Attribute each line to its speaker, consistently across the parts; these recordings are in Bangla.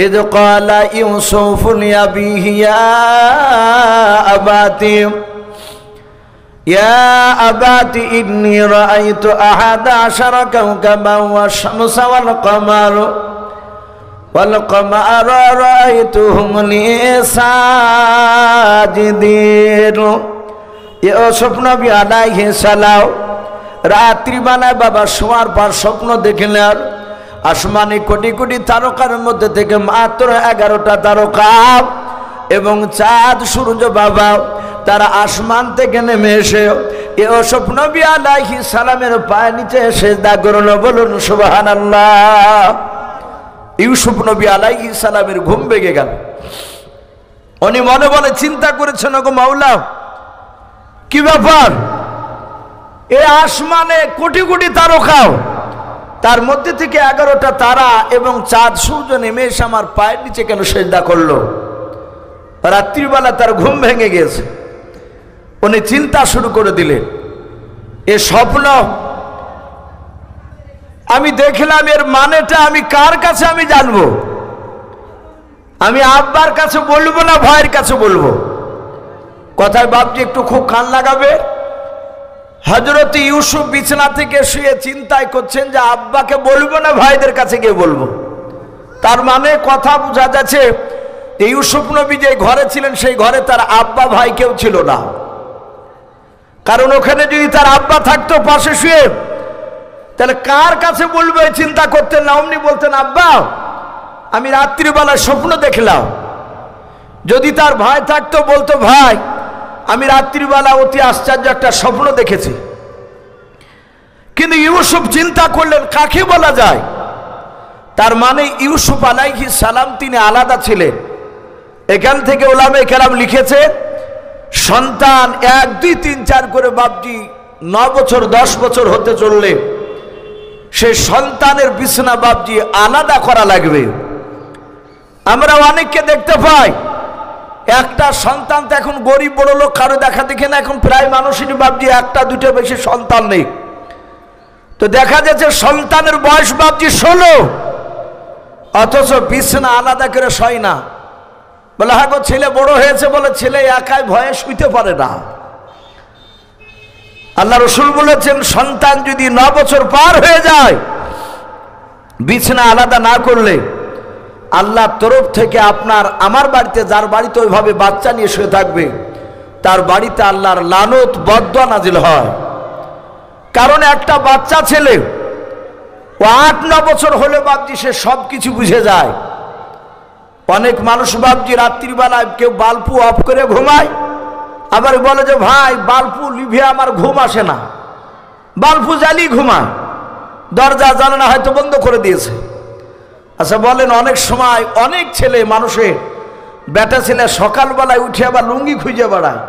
Speaker 1: إذ قال يوسف لأبيه يا أبت إني رأيت 11 كوكبا والشمس والقمر رأيتهم لي ساجدين। ইউসুফ নবী আলাইহিস সালাম রাত্রিবেলায় বাবা শোয়ার পর স্বপ্ন দেখলেন আসমানে কোটি কোটি তারকার মধ্যে থেকে মাত্র 11টা তারকা এবং চাঁদ সূর্য বাবা তারা আসমান থেকে নেমে এসে ইউসুফ নবী আলাইহিস সালামের পায়ের নিচে সিজদা করলো। বলুন সুবহানাল্লাহ। ইউসুফ নবী আলাইহিস সালামের ঘুম ভেঙে গেল। উনি মনে মনে চিন্তা করেছেন, ওগো মাওলা, কি ব্যাপার, এই আসমানে কোটি কোটি তারকা, তার মধ্যে থেকে 11টা তারা এবং চাঁদ সূর্য নেমে এসে আমার পায়ের নিচে কেন সিজদা করলো? রাত্রিবেলা তার ঘুম ভেঙে গেছে। উনি চিন্তা শুরু করে দিলেন, এ স্বপ্ন আমি দেখলাম, এর মানেটা আমি কার কাছে আমি জানবো? আমি আব্বার কাছে বলবো না ভাইয়ের কাছে বলবো? কথায় বাপজি একটু খুব কান লাগাবে। হযরত ইউসুফ বিছানা থেকে শুয়ে চিন্তায় করছেন যে আব্বাকে বলবো না ভাইদের কাছে গিয়ে বলবো। তার মানে কথা বোঝা যাচ্ছে ইউসুফ নবী যে ঘরে ছিলেন সেই ঘরে তার আব্বা ভাই কেউ ছিল না। কারণ ওখানে যদি তার আব্বা থাকতো পাশে শুয়ে, তাহলে কার কাছে বলবো এই চিন্তা করতেন না। অমনি বলতেন, আব্বা আমি রাত্রিবেলায় স্বপ্ন দেখলাম। যদি তার ভাই থাকতো বলতো, ভাই আমি রাত্রিবেলা অতি আশ্চর্য একটা স্বপ্ন দেখেছি। কিন্তু ইউসুফ চিন্তা করলেন কাকে বলা যায়। তার মানে ইউসুফ আলাইহিস সালাম তিনি আলাদা ছিলেন। এখান থেকে উলামায়ে কেরাম লিখেছে সন্তান 1 2 3 4 করে বাপজি 9 বছর 10 বছর হতে চললে সেই সন্তানের বিছানা বাপজি আলাদা করা লাগবে। আমরা অনেককে দেখতে পাই একটা সন্তান তো এখন গরিব বড় লোক কারো দেখা দেখে না, এখন প্রায় মানুষেরই বাপজি 1টা 2টা বেশি সন্তান নেই। তো দেখা যাচ্ছে সন্তানের বয়স বাপজি 16, অথচ বিছানা আলাদা করে শয় না। বলে হ্যাঁ গো, ছেলে বড় হয়েছে বলে ছেলে একাই ভয়ে শুইতে পারে না। আল্লাহ রাসূল বলেছেন সন্তান যদি 9 বছর পার হয়ে যায় বিছানা আলাদা না করলে আল্লাহর তরফ থেকে আপনার আমার বাড়িতে যার বাড়িতে ওইভাবে বাচ্চা নিয়ে শুয়ে থাকবে তার বাড়িতে আল্লাহর লানত বদদোয়া নাজিল হয়। কারণ একটা বাচ্চা ছেলে ও 8-9 বছর হলে বাপজি সে সব কিছু বুঝে যায়। অনেক মানুষ বাপজি রাত্রিবেলায় কেউ বাল্বু অফ করে ঘুমায়, আবার বলে যে ভাই বাল্বু লিভে আমার ঘুম আসে না, বাল্বু জ্বালিয়ে ঘুমায়, দরজা জানালা হয়তো বন্ধ করে দিয়েছে। আচ্ছা বলেন, অনেক সময় অনেক ছেলে মানুষের বেটা ছেলে সকালবেলায় উঠে আবার লুঙ্গি খুঁজে বেড়ায়,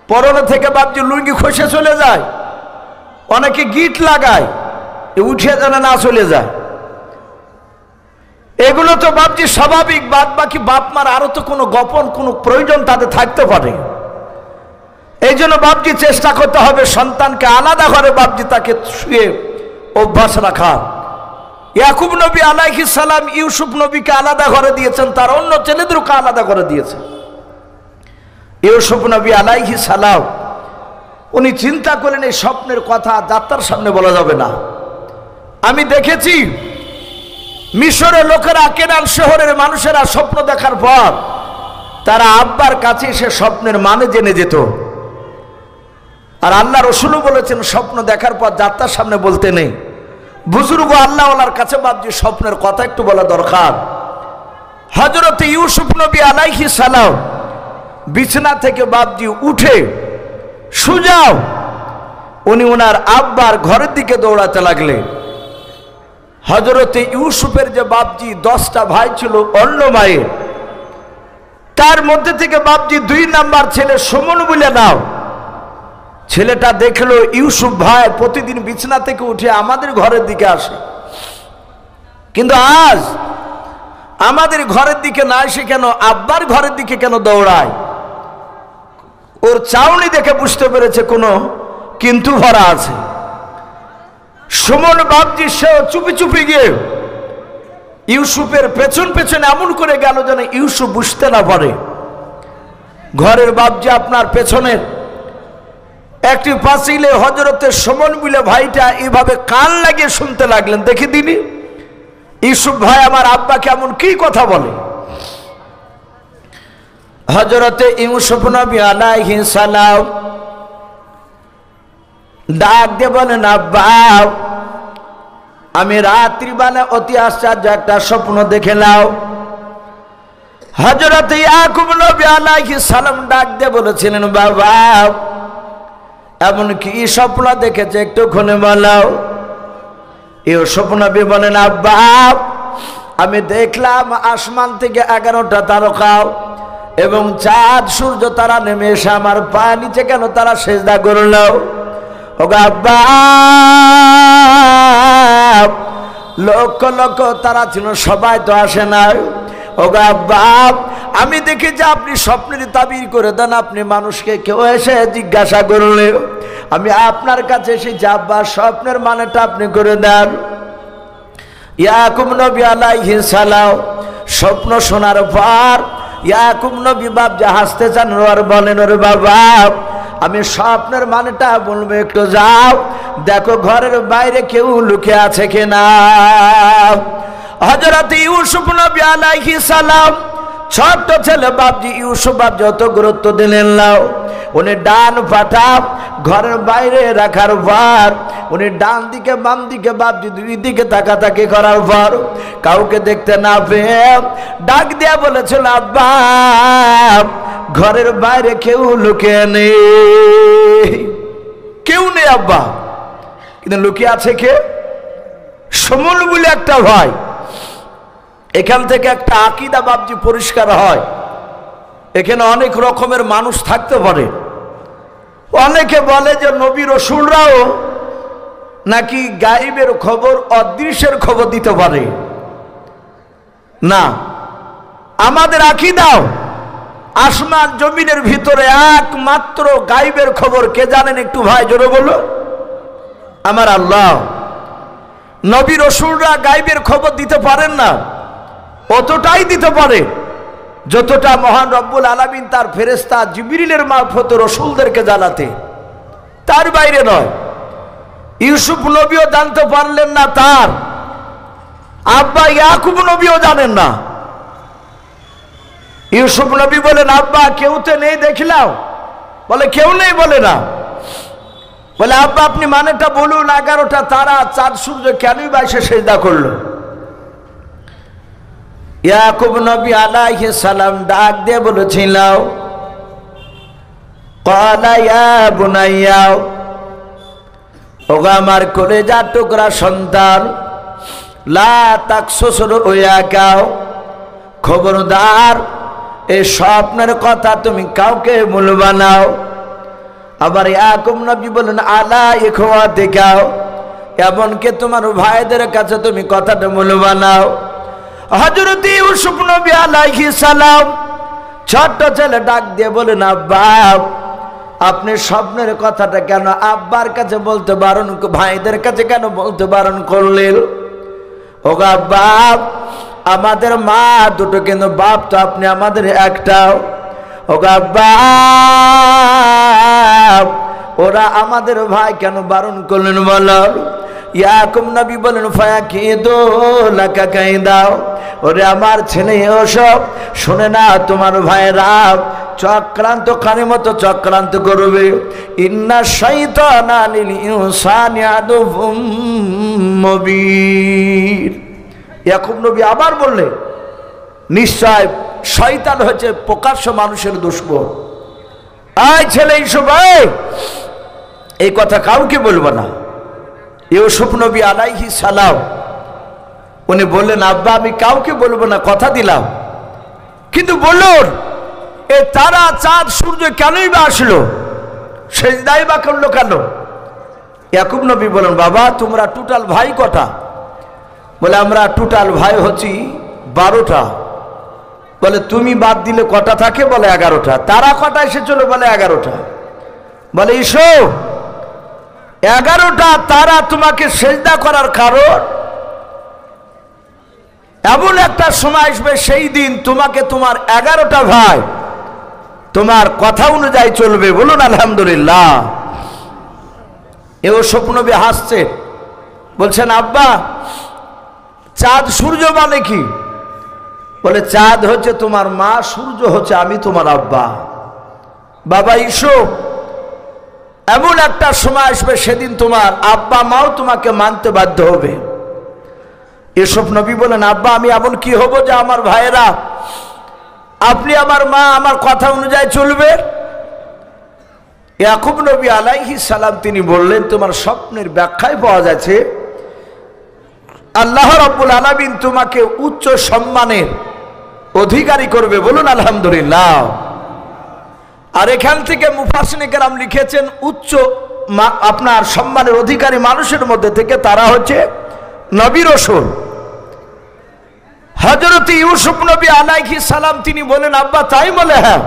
Speaker 1: পরনে থেকে বাপজি লুঙ্গি খসে চলে যায়, অনেকে গিট লাগায় উঠে যেন না চলে যায়। এগুলো তো বাপজি স্বাভাবিক, বাদ বাকি বাপ মার আরো তো কোনো গোপন কোনো প্রয়োজন তাদের থাকতে পারে। এই জন্য বাপজি চেষ্টা করতে হবে সন্তানকে আলাদা ঘরে বাপজি তাকে শুয়ে অভ্যাস রাখা। ইয়াকুব নবী আলাইহিস সালাম ইউসুফ নবীকে আলাদা ঘরে দিয়েছেন, তার অন্য ছেলেদেরকে আলাদা করে দিয়েছেন। ইউসুফ নবী আলাইহিস সালাম উনি চিন্তা করেন এই স্বপ্নের কথা যাত্রার সামনে বলা যাবে না। আমি দেখেছি মিশরের লোকেরা কেনান শহরের মানুষেরা স্বপ্ন দেখার পর তারা আব্বার কাছে এসে স্বপ্নের মানে জেনে যেত। আর আল্লাহ রাসূলও বলেছেন স্বপ্ন দেখার পর যাত্রার সামনে বলতে নেই। বুজুর্গ আল্লাহওয়ালার কাছে বাপজি স্বপ্নের কথা একটু বলা দরকার। হযরত ইউসুফ নবী আলাইহিস সালাম বিছানা থেকে বাপজি উঠে সুজাও উনি ওনার আব্বার ঘরের দিকে দৌড়াতে লাগলেন। হযরত ইউসুফের যে বাপজি 10টা ভাই ছিল অন্য মায়ের, তার মধ্যে থেকে বাপজি 2 নাম্বার ছেলে সুমন বলে নাও। ছেলেটা দেখলো ইউসুফ ভাই প্রতিদিন বিছানা থেকে উঠে আমাদের ঘরের দিকে আসে, কিন্তু আজ আমাদের ঘরের দিকে না এসে কেন আব্বার ঘরের দিকে কেন দৌড়ায়? ওর চাউনি দেখে বুঝতে পেরেছে কোনো কিন্তু ভরা আছে। সুমন বাপজি সেও চুপি চুপি গিয়ে ইউসুফের পেছন পেছন এমন করে গেল যেন ইউসুফ বুঝতে না পারে। ঘরের বাপ যে আপনার পেছনের একটি পাঁচিলে হযরতে সুমন বলে ভাইটা এইভাবে কান লাগিয়ে শুনতে লাগলেন, দেখে দিনি ইউসুফ ভাই আমার আব্বা কেমন কি কথা বলে। হযরতে ইউসুফ নবী আলাইহিস সালাম ডাক দিয়ে বলেন, আব্বা আমি রাত্রিবেলা অতি আশ্চর্য একটা স্বপ্ন দেখে নাও। হযরতে ইয়াকুব নবী আলাইহিস সালাম ডাক দিয়ে বলেছিলেন, বাবা এমন কি স্বপ্ন দেখেছে একটুখানি বলো। ইউসুফ নবী বলেন, আব্বা আমি দেখলাম আসমান থেকে 11টা তারকা এবং চাঁদ সূর্য তারা নেমে এসে আমার পা নিচে কেন তারা সেজদা করলো। ওগো আব্বা লক্ষ লক্ষ তারা ছিল, সবাই তো আসে না। ওগো আব্বা আমি দেখি যে আপনি স্বপ্নের তাবির করে দেন, আপনি মানুষকে কেউ এসে জিজ্ঞাসা করলে আমি আপনার কাছে এসেছি, আব্বা স্বপ্নের মানেটা আপনি করে দেন। ইয়াকুব নবী আলাইহিস সালাম স্বপ্ন শোনার পর ইয়াকুব নবী বাপ যা হাসতে চান আর বলেন, ওরে বাবা আমি স্বপ্নের মানেটা বলবো, একটু যাও দেখো ঘরের বাইরে কেউ লুকিয়ে আছে কিনা। হযরত ইউসুফ নবী আলাইহিস সালাম ছোট্ট ছেলে বাপজি ইউসুফ বাপ যত গুরুত্ব দিলেন নাও, উনি ডান পাটা ঘরের বাইরে রাখার পর উনি ডান দিকে বাম দিকে বাপজি দুই দিকে তাকাতাকি করার পর কাউকে দেখতে না পেয়ে ডাক দিয়া বলেছিল, আব্বা ঘরের বাইরে কেউ লুকিয়ে নেই, কেউ নেই আব্বা। কিন্তু লুকিয়ে আছে কে? সমল বলে একটা ভাই। এখান থেকে একটা আকীদা বাপজি পরিষ্কার হয়, এখানে অনেক রকমের মানুষ থাকতে পারে। অনেকে বলে যে নবী রাসূলরাও নাকি গায়েবের খবর অদৃশ্যের খবর দিতে পারে না। আমাদের আকীদাও আসমান জমিনের ভিতরে একমাত্র গায়েবের খবর কে জানেন একটু ভাই জোরে বলো? আমার আল্লাহ। নবী রাসূলরা গায়েবের খবর দিতে পারেন না, অতটাই দিতে পারে যতটা মহান রব্বুল আলামিন তার ফেরেশতা জিবরিলের মারফতে রাসূলদেরকে জানাতে, তার বাইরে নয়। ইউসুফ নবীও জানতে পারলেন না, তার আব্বা ইয়াকুব নবীও জানেন না। ইউসুফ নবী বলেন, আব্বা কেউ তো নেই দেখলাম। বলে কেউ নেই, বলে না। বলে আব্বা আপনি মানেটা বলুন, 11টা তারা চাঁদ সূর্য কেনই বা এসে সেজদা করলো? ইয়াকুব নবী আলাইহিস সালাম ডাক দিয়ে বলেছিল, ক্বালা ইয়া বুনাইয়া, ওগো আমার কলেজার টুকরা সন্তান, লা তাকসুস রুয়াকা, খবরদার এই স্বপ্নের কথা তুমি কাউকে বলবা না। আবার ইয়াকুব নবী বলেন, আলা ইখওয়াতিকা, এমনকি তোমার ভাইদের কাছে তুমি কথাটা বলবা না। হযরত ইউসুফ নবী আলাইহিস সালাম ছোট্ট ছেলে ডাক দিয়ে বলেন, আব্বা আপনি স্বপ্নের কথাটা কেন আব্বার কাছে বলতে বারণ, ভাইদের কাছে কেন বলতে বারণ করলেন? ওগো আব্বা আমাদের মা দুটো কিন্তু বাপ তো আপনি আমাদের একটাও। ওগো আব্বা ওরা আমাদের ভাই কেন বারণ করলেন বলো? ইয়াকুব নবী বলেন, ফায়াকিদু লাকা কাইদাও, ওরে আমার ছেলে ওসব শুনে না তোমার ভাইরা চক্রান্ত কানের মতো চক্রান্ত করবে। ইন্না শাইতানা লিল ইনসানি আদুউম মুবিন। ইয়াকুব নবী আবার বললেন, নিশ্চয় শয়তান হচ্ছে প্রকাশ্য মানুষের দুশমন। আয় ছেলে ইউসুফ, এই কথা কাউকে বলবো না। ইউসুফ নবী আলাইহিস সালাম উনি বললেন, আব্বা আমি কাউকে বলবো না, কথা দিলাম। কিন্তু বলুন এ তারা চাঁদ সূর্য কেনই বা আসলো, সেজদাই বা করলো কেন? ইয়াকুব নবী বলেন, বাবা তোমরা টোটাল ভাই কটা? বলে আমরা টোটাল ভাই হচ্ছি 12টা। বলে তুমি বাদ দিলে কটা থাকে? বলে 11টা। তারা কটা এসেছিল? বলে 11টা। বলে ইসো 11টা তারা তোমাকে সেজদা করার কারণ এমন একটা সময় আসবে সেই দিন তোমাকে তোমার 11টা ভাই তোমার কথা অনুযায়ী চলবে। বলুন আলহামদুলিল্লাহ। এও স্বপ্নবী হাসছে, বলছেন আব্বা চাঁদ সূর্য মানে কি? বলে চাঁদ হচ্ছে তোমার মা, সূর্য হচ্ছে আমি তোমার আব্বা। বাবা ইসো, এমন একটা সময় আসবে সেদিন তোমার আব্বা মাও তোমাকে মানতে বাধ্য হবে। এসব নবী বলেন আব্বা আমি এমন কি হব যে আমার ভাইয়েরা আপনি আমার মা আমার কথা অনুযায়ী চলবে? ইয়াকুব নবী আলাইহিস সালাম তিনি বললেন তোমার স্বপ্নের ব্যাখ্যায় পাওয়া যাচ্ছে আল্লাহ রাব্বুল আলামিন তোমাকে উচ্চ সম্মানের অধিকারী করবে। বলুন আলহামদুলিল্লাহ। আর এখান থেকে মুফাসসিরিনে কেরাম লিখেছেন উচ্চ আপনার সম্মানের অধিকারী মানুষের মধ্যে থেকে তারা হচ্ছে নবী রাসূল। হযরত ইউসুফ নবী আলাইহিস সালাম তিনি বলেন আব্বা তাই? বলে হ্যাঁ।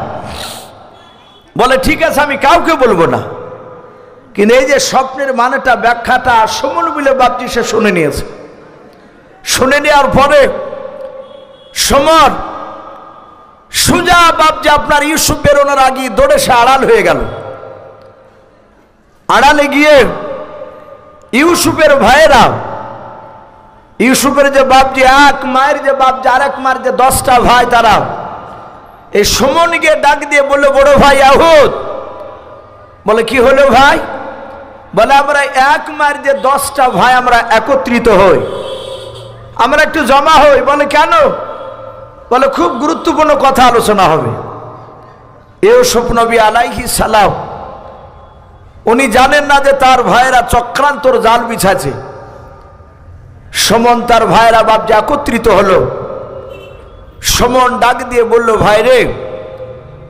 Speaker 1: বলে ঠিক আছে আমি কাউকে বলবো না। কিন্তু এই যে স্বপ্নের মানেটা ব্যাখ্যাটা সমন বলে বাপজি সে শুনে নিয়েছে। শুনে নেওয়ার পরে সমর সুজা বাপজি আপনার ইউসুফ বেরোনোর আগে দৌড়ে সে আড়াল হয়ে গেল। আড়ালে গিয়ে ইউসুফের ভাইয়েরা, ইউসুফের যে বাপজি এক মায়ের যে বাপজি আর এক মায়ের যে 10টা ভাই, তারা এই সমন গিয়ে ডাক দিয়ে বললো বড় ভাই ইয়াহুদ। বলে কি হলো ভাই? বলে আমরা এক মায়ের যে 10টা ভাই আমরা একত্রিত হই, আমরা একটু জমা হই। বলে কেন? বলে খুব গুরুত্বপূর্ণ কথা আলোচনা হবে। ইউসুফ নবী আলাইহিস সালাম উনি জানেন না যে তার ভাইয়েরা চক্রান্তর জাল বিছাছে। সমন তার ভাইয়েরা বাপজি একত্রিত হলো। সমন ডাক দিয়ে বলল ভাই রে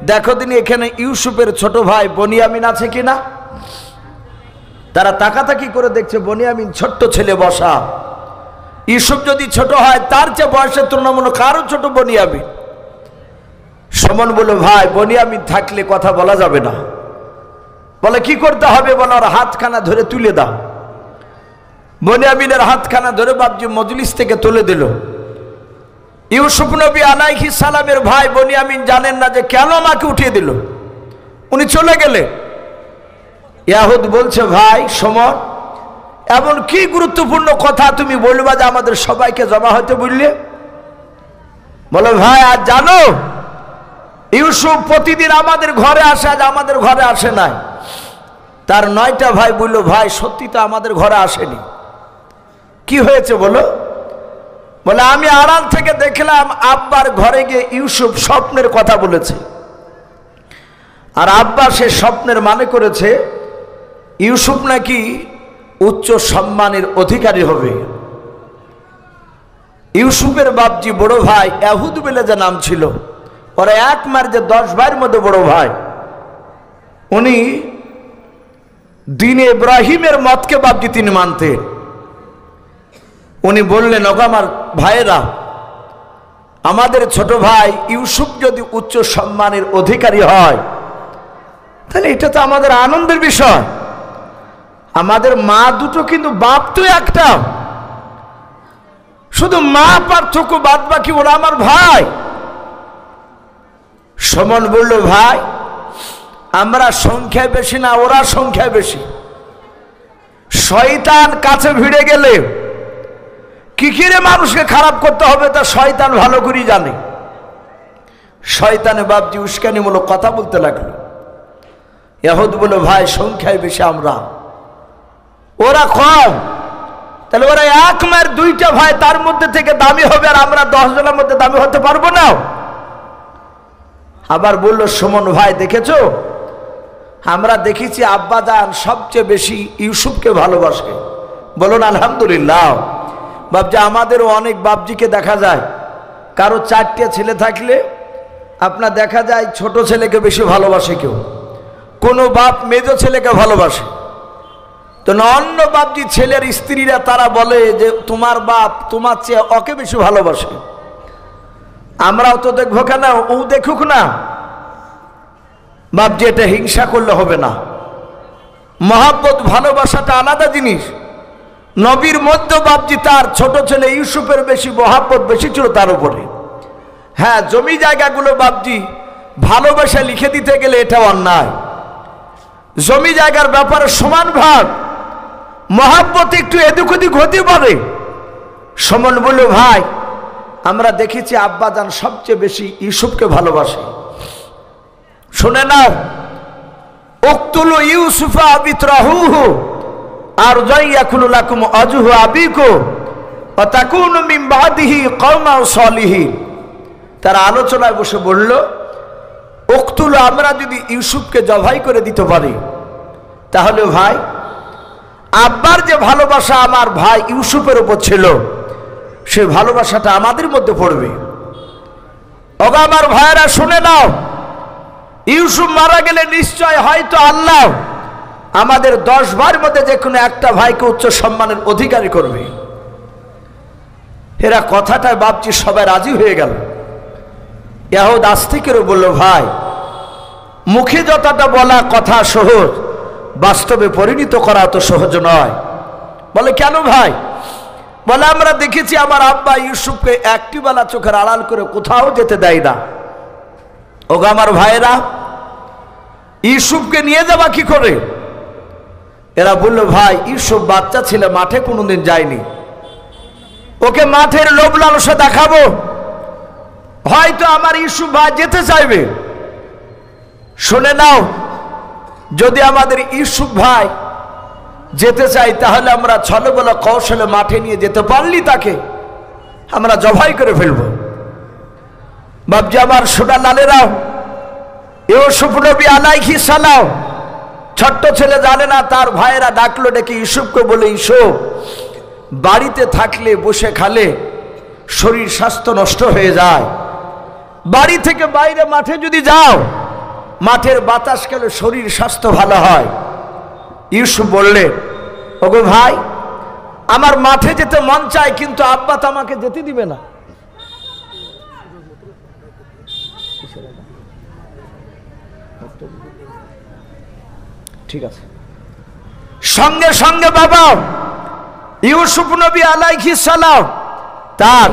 Speaker 1: দেখো দিন এখানে ইউসুফের ছোট ভাই বনিয়ামিন আছে কিনা। তারা তাকাতাকি করে দেখছে বনিয়ামিন ছোট্ট ছেলে বসা। ইউসুফ যদি ছোট হয় তার চেয়ে বয়সের তুলনামূলক কারো ছোট বনিয়ামিন। সমন বলল ভাই বনিয়ামিন থাকলে কথা বলা যাবে না। বলে কি করতে হবে? বলে ওর হাতখানা ধরে তুলে দাও। বনিয়ামিনের হাতখানা ধরে বাপজি মজলিস থেকে তুলে দিল। ইউসুফ নবী আলাইহিস সালামের ভাই বনিয়ামিন জানেন না যে কেন আমাকে উঠিয়ে দিল। উনি চলে গেলে ইয়াহুদ বলছে ভাই সমর এমন কি গুরুত্বপূর্ণ কথা তুমি বলবা যে আমাদের সবাইকে জমা হতে বললে? বলে ভাই আজ জানো ইউসুফ প্রতিদিন আমাদের ঘরে আসে, আজ আমাদের ঘরে আসে নাই। তার 9টা ভাই বলল ভাই সত্যি তো আমাদের ঘরে আসেনি। কি হয়েছে বলো? বলে আমি আড়াল থেকে দেখলাম আব্বার ঘরে গিয়ে ইউসুফ স্বপ্নের কথা বলেছে। আর আব্বা সে স্বপ্নের মানে করেছে ইউসুফ নাকি উচ্চ সম্মানের অধিকারী হবে। ইউসুফের বাপজি বড় ভাই ইয়াহুদ বলে যে নাম ছিল, ওরা এক মার যে 10 ভাইয়ের মধ্যে বড় ভাই, উনি দ্বীন ইব্রাহিমের মতকে বাপজি তিনি মানতেন। উনি বললেন ওগো আমার ভাইয়েরা আমাদের ছোট ভাই ইউসুফ যদি উচ্চ সম্মানের অধিকারী হয় তাহলে এটা তো আমাদের আনন্দের বিষয়। আমাদের মা দুটো কিন্তু বাপ তো একটা, শুধু মা পার্থক্য, বাদ বাকি ওরা আমার ভাই। সমন বলল ভাই আমরা সংখ্যায় বেশি না, ওরা সংখ্যায় বেশি। শয়তান কাছে ভিড়ে গেলে কি করে মানুষকে খারাপ করতে হবে তা শয়তান ভালো করে জানে। শয়তানে বাপজি উস্কানিমূলক কথা বলতে লাগলো। ইয়াহুদ বলল ভাই সংখ্যায় বেশি আমরা, ওরা কম। তাহলে ওরা এক মায়ের 2টা ভাই, তার মধ্যে থেকে দামি হবে আর আমরা 10 জনের মধ্যে দামি হতে পারবো না। আবার বলল সুমন ভাই দেখেছো আমরা দেখেছি আব্বা জান সবচেয়ে বেশি ইউসুফকে ভালোবাসে। বলুন আলহামদুলিল্লাহ। বাপজি আমাদেরও অনেক বাপজিকে দেখা যায় কারো 4টে ছেলে থাকলে আপনার দেখা যায় ছোট ছেলেকে বেশি ভালোবাসে কেউ, কোনো বাপ মেজো ছেলেকে ভালোবাসে। তো অন্য বাপজি ছেলের স্ত্রীরা তারা বলে যে তোমার বাপ তোমার চেয়ে ওকে বেশি ভালোবাসে। আমরাও তো দেখবো কেন, ও দেখুক না। বাপজি এটা হিংসা করলে হবে না। মহব্বত ভালোবাসাটা আলাদা জিনিস, নবীর মধ্যে বাপজি তার ছোট ছেলে ইউসুফের বেশি মহাব্বত বেশি ছিল তার উপরে। হ্যাঁ, জমি জায়গাগুলো বাপজি ভালোবাসা লিখে দিতে গেলে এটা অন্যায়। জমি জায়গার ব্যাপারে সমান ভাগ, মহাব্বত একটু এদিক ওদিক হতে পারে। সমান বলল, ভাই আমরা দেখেছি আব্বাজান সবচেয়ে বেশি ইউসুফকে ভালোবাসে। শুনে নাও, উকতুলু ইউসুফা আবিতরাহুহু আরজাইয়াকুলু লাকুম আজহু আবিকু ওয়া তাকুনু মিন বাদিহি কওমান সালিহিন। তারা আলোচনায় বসে বলল, উকতুলু, আমরা যদি ইউসুফকে জবাই করে দিতে পারি তাহলে ভাই আব্বার যে ভালোবাসা আমার ভাই ইউসুফের উপর ছিল সেই ভালোবাসাটা আমাদের মধ্যে পড়বে। ওগো আমার ভাইয়েরা শুনে নাও, ইউসুফ মারা গেলে নিশ্চয় হয়তো আল্লাহ আমাদের 10 ভাইয়ের মধ্যে যে কোনো একটা ভাইকে উচ্চ সম্মানের অধিকারী করবে। এরা কথাটায় বাপজি সবাই রাজি হয়ে গেল। ইয়াহুদ আস্তিকেরও বলল, ভাই মুখে যতটা বলা কথা সহজ, বাস্তবে পরিণত করা তো সহজ নয়। বলে, কেন ভাই? বলে, আমরা দেখেছি আমার আব্বা ইউসুফকে একটি বেলা চোখের আড়াল করে কোথাও যেতে দেয় না। ওগো আমার ভাইয়েরা, ইউসুফকে নিয়ে যাবা কি করে? এরা বলল, ভাই ইউসুফ বাচ্চা ছেলে, মাঠে কোনোদিন যায়নি, ওকে মাঠের লোভ লালসা দেখাবো, হয়তো আমার ইউসুফ ভাই যেতে চাইবে। শুনে নাও, যদি আমাদের ইউসুফ ভাই যেতে চাই তাহলে আমরা ছলে বলে কৌশলে মাঠে নিয়ে যেতে পারলি তাকে আমরা জবাই করে ফেলবো। বাপজি আমার সোনা লালেরাও, ইউসুফ নবী আলাইহিস সালাম ছোট্ট ছেলে জানে না, তার ভাইয়েরা ডাকলো, ডেকে ইউসুফকে বলে, ইউসুফ বাড়িতে থাকলে বসে খালে শরীর স্বাস্থ্য নষ্ট হয়ে যায়, বাড়ি থেকে বাইরে মাঠে যদি যাও মাঠের বাতাস খেলে শরীর স্বাস্থ্য ভালো হয়। ইউসুফ বললে, ওগো ভাই আমার মাঠে যেতে মন চায়, কিন্তু আব্বা তো আমাকে যেতে দিবে না। ঠিক আছে। সঙ্গে সঙ্গে বাবা ইউসুফ নবী আলাইহিস সালাম তার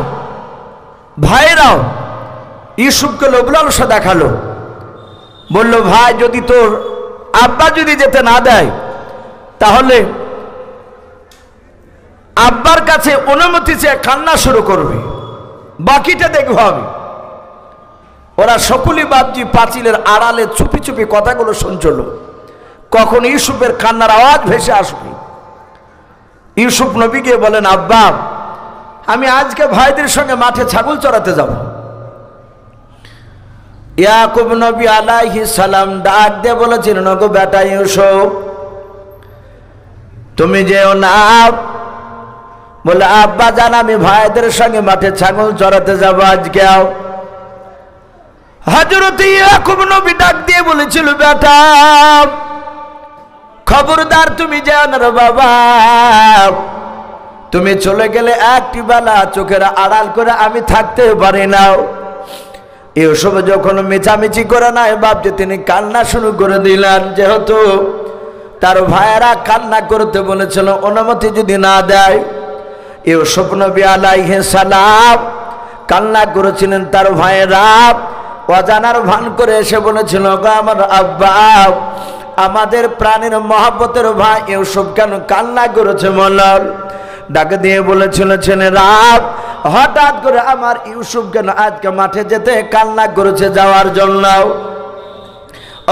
Speaker 1: ভাইরাও ইউসুফকে লোভ লালসা দেখালো। বলল, ভাই যদি তোর আব্বা যদি যেতে না দেয় তাহলে আব্বার কাছে অনুমতি চেয়ে কান্না শুরু করবে, বাকিটা দেখবো আমি। ওরা সকলেই বাপজি পাঁচিলের আড়ালে চুপি চুপি কথাগুলো শুনছিল, কখন ইউসুফের কান্নার আওয়াজ ভেসে আসবে। ইউসুফ নবী গিয়ে বলেন, আব্বা আমি আজকে ভাইদের সঙ্গে মাঠে ছাগল চড়াতে যাব। ইয়াকুব নবী আলাইহিস সালাম ডাক দিয়ে বলেছিলেন, ওগো বেটা ইউসুফ তুমি যেও না। বলে, আব্বা জান আমি ভাইদের সঙ্গে মাঠে ছাগল চড়াতে যাব আজকে। হযরত ইয়াকুব নবী ডাক দিয়ে বলেছিল, বেটা খবরদার তুমি যেও না রে বাবা, তুমি চলে গেলে একটি বেলা চোখের আড়াল করে আমি থাকতে পারি না। ইউসুফ যখন মিছামিছি করে নাই বাপজি তিনি কান্না শুরু করে দিলেন। যেহেতু তার ভাইয়েরা কান্না করতে বলেছিল, অনুমতি যদি না দেয়, ইউসুফ নবী আলাইহিস সালাম কান্না করেছিলেন। তার ভাইয়েরা অজানার ভান করে এসে বলেছিল, আমার আব্বা আমাদের প্রাণের মহব্বতের ভাই ইউসুফ কেন কান্না করেছে? মলাল ডাকে দিয়ে বলেছিল, ছেলেরা হঠাৎ করে আমার ইউসুফ কেন আজকে মাঠে যেতে কান্না করেছে যাওয়ার জন্য।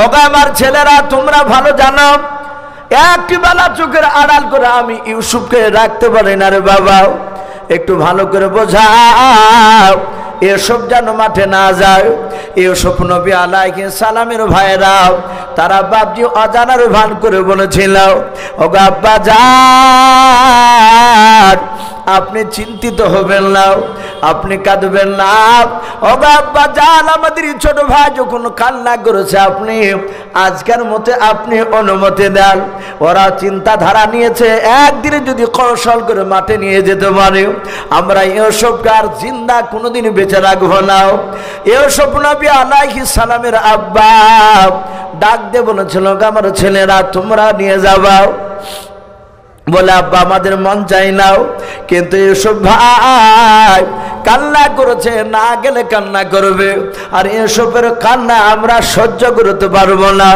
Speaker 1: ওগো আমার ছেলেরা তোমরা ভালো জানো, একটি বেলা চোখের আড়াল করে আমি ইউসুফকে রাখতে পারি না রে বাবা, একটু ভালো করে বোঝাও এসব যেন মাঠে না যায়। ইউসুফ নবী আলাইহিস সালামের ভাইরা তারা বাপজি অজানার ভান করে বলেছিল, ওগো আব্বা যান আপনি চিন্তিত হবেন না, আপনি কাঁদবেন না। ওগো আব্বা যান আমাদের ছোট ভাই যখন কান্না করেছে আপনি আজকের মতো আপনি অনুমতি দেন। ওরা চিন্তাধারা নিয়েছে একদিনে যদি কৌশল করে মাঠে নিয়ে যেতে পারে আমরা ইউসুফকে আর জিন্দা কোনোদিন বেঁচে রাখবো না। ইউসুফ নবী আলাইহিস সালামের আব্বা ডাক দিয়ে বলেছিল, আমার ছেলেরা তোমরা নিয়ে যাবাও। বলে আব্বা আমাদের মন চাই নাও, কিন্তু ইউসুফ ভাই কান্না করেছে, না গেলে কান্না করবে, আর ইউসুফের কান্না আমরা সহ্য করতে পারবো না।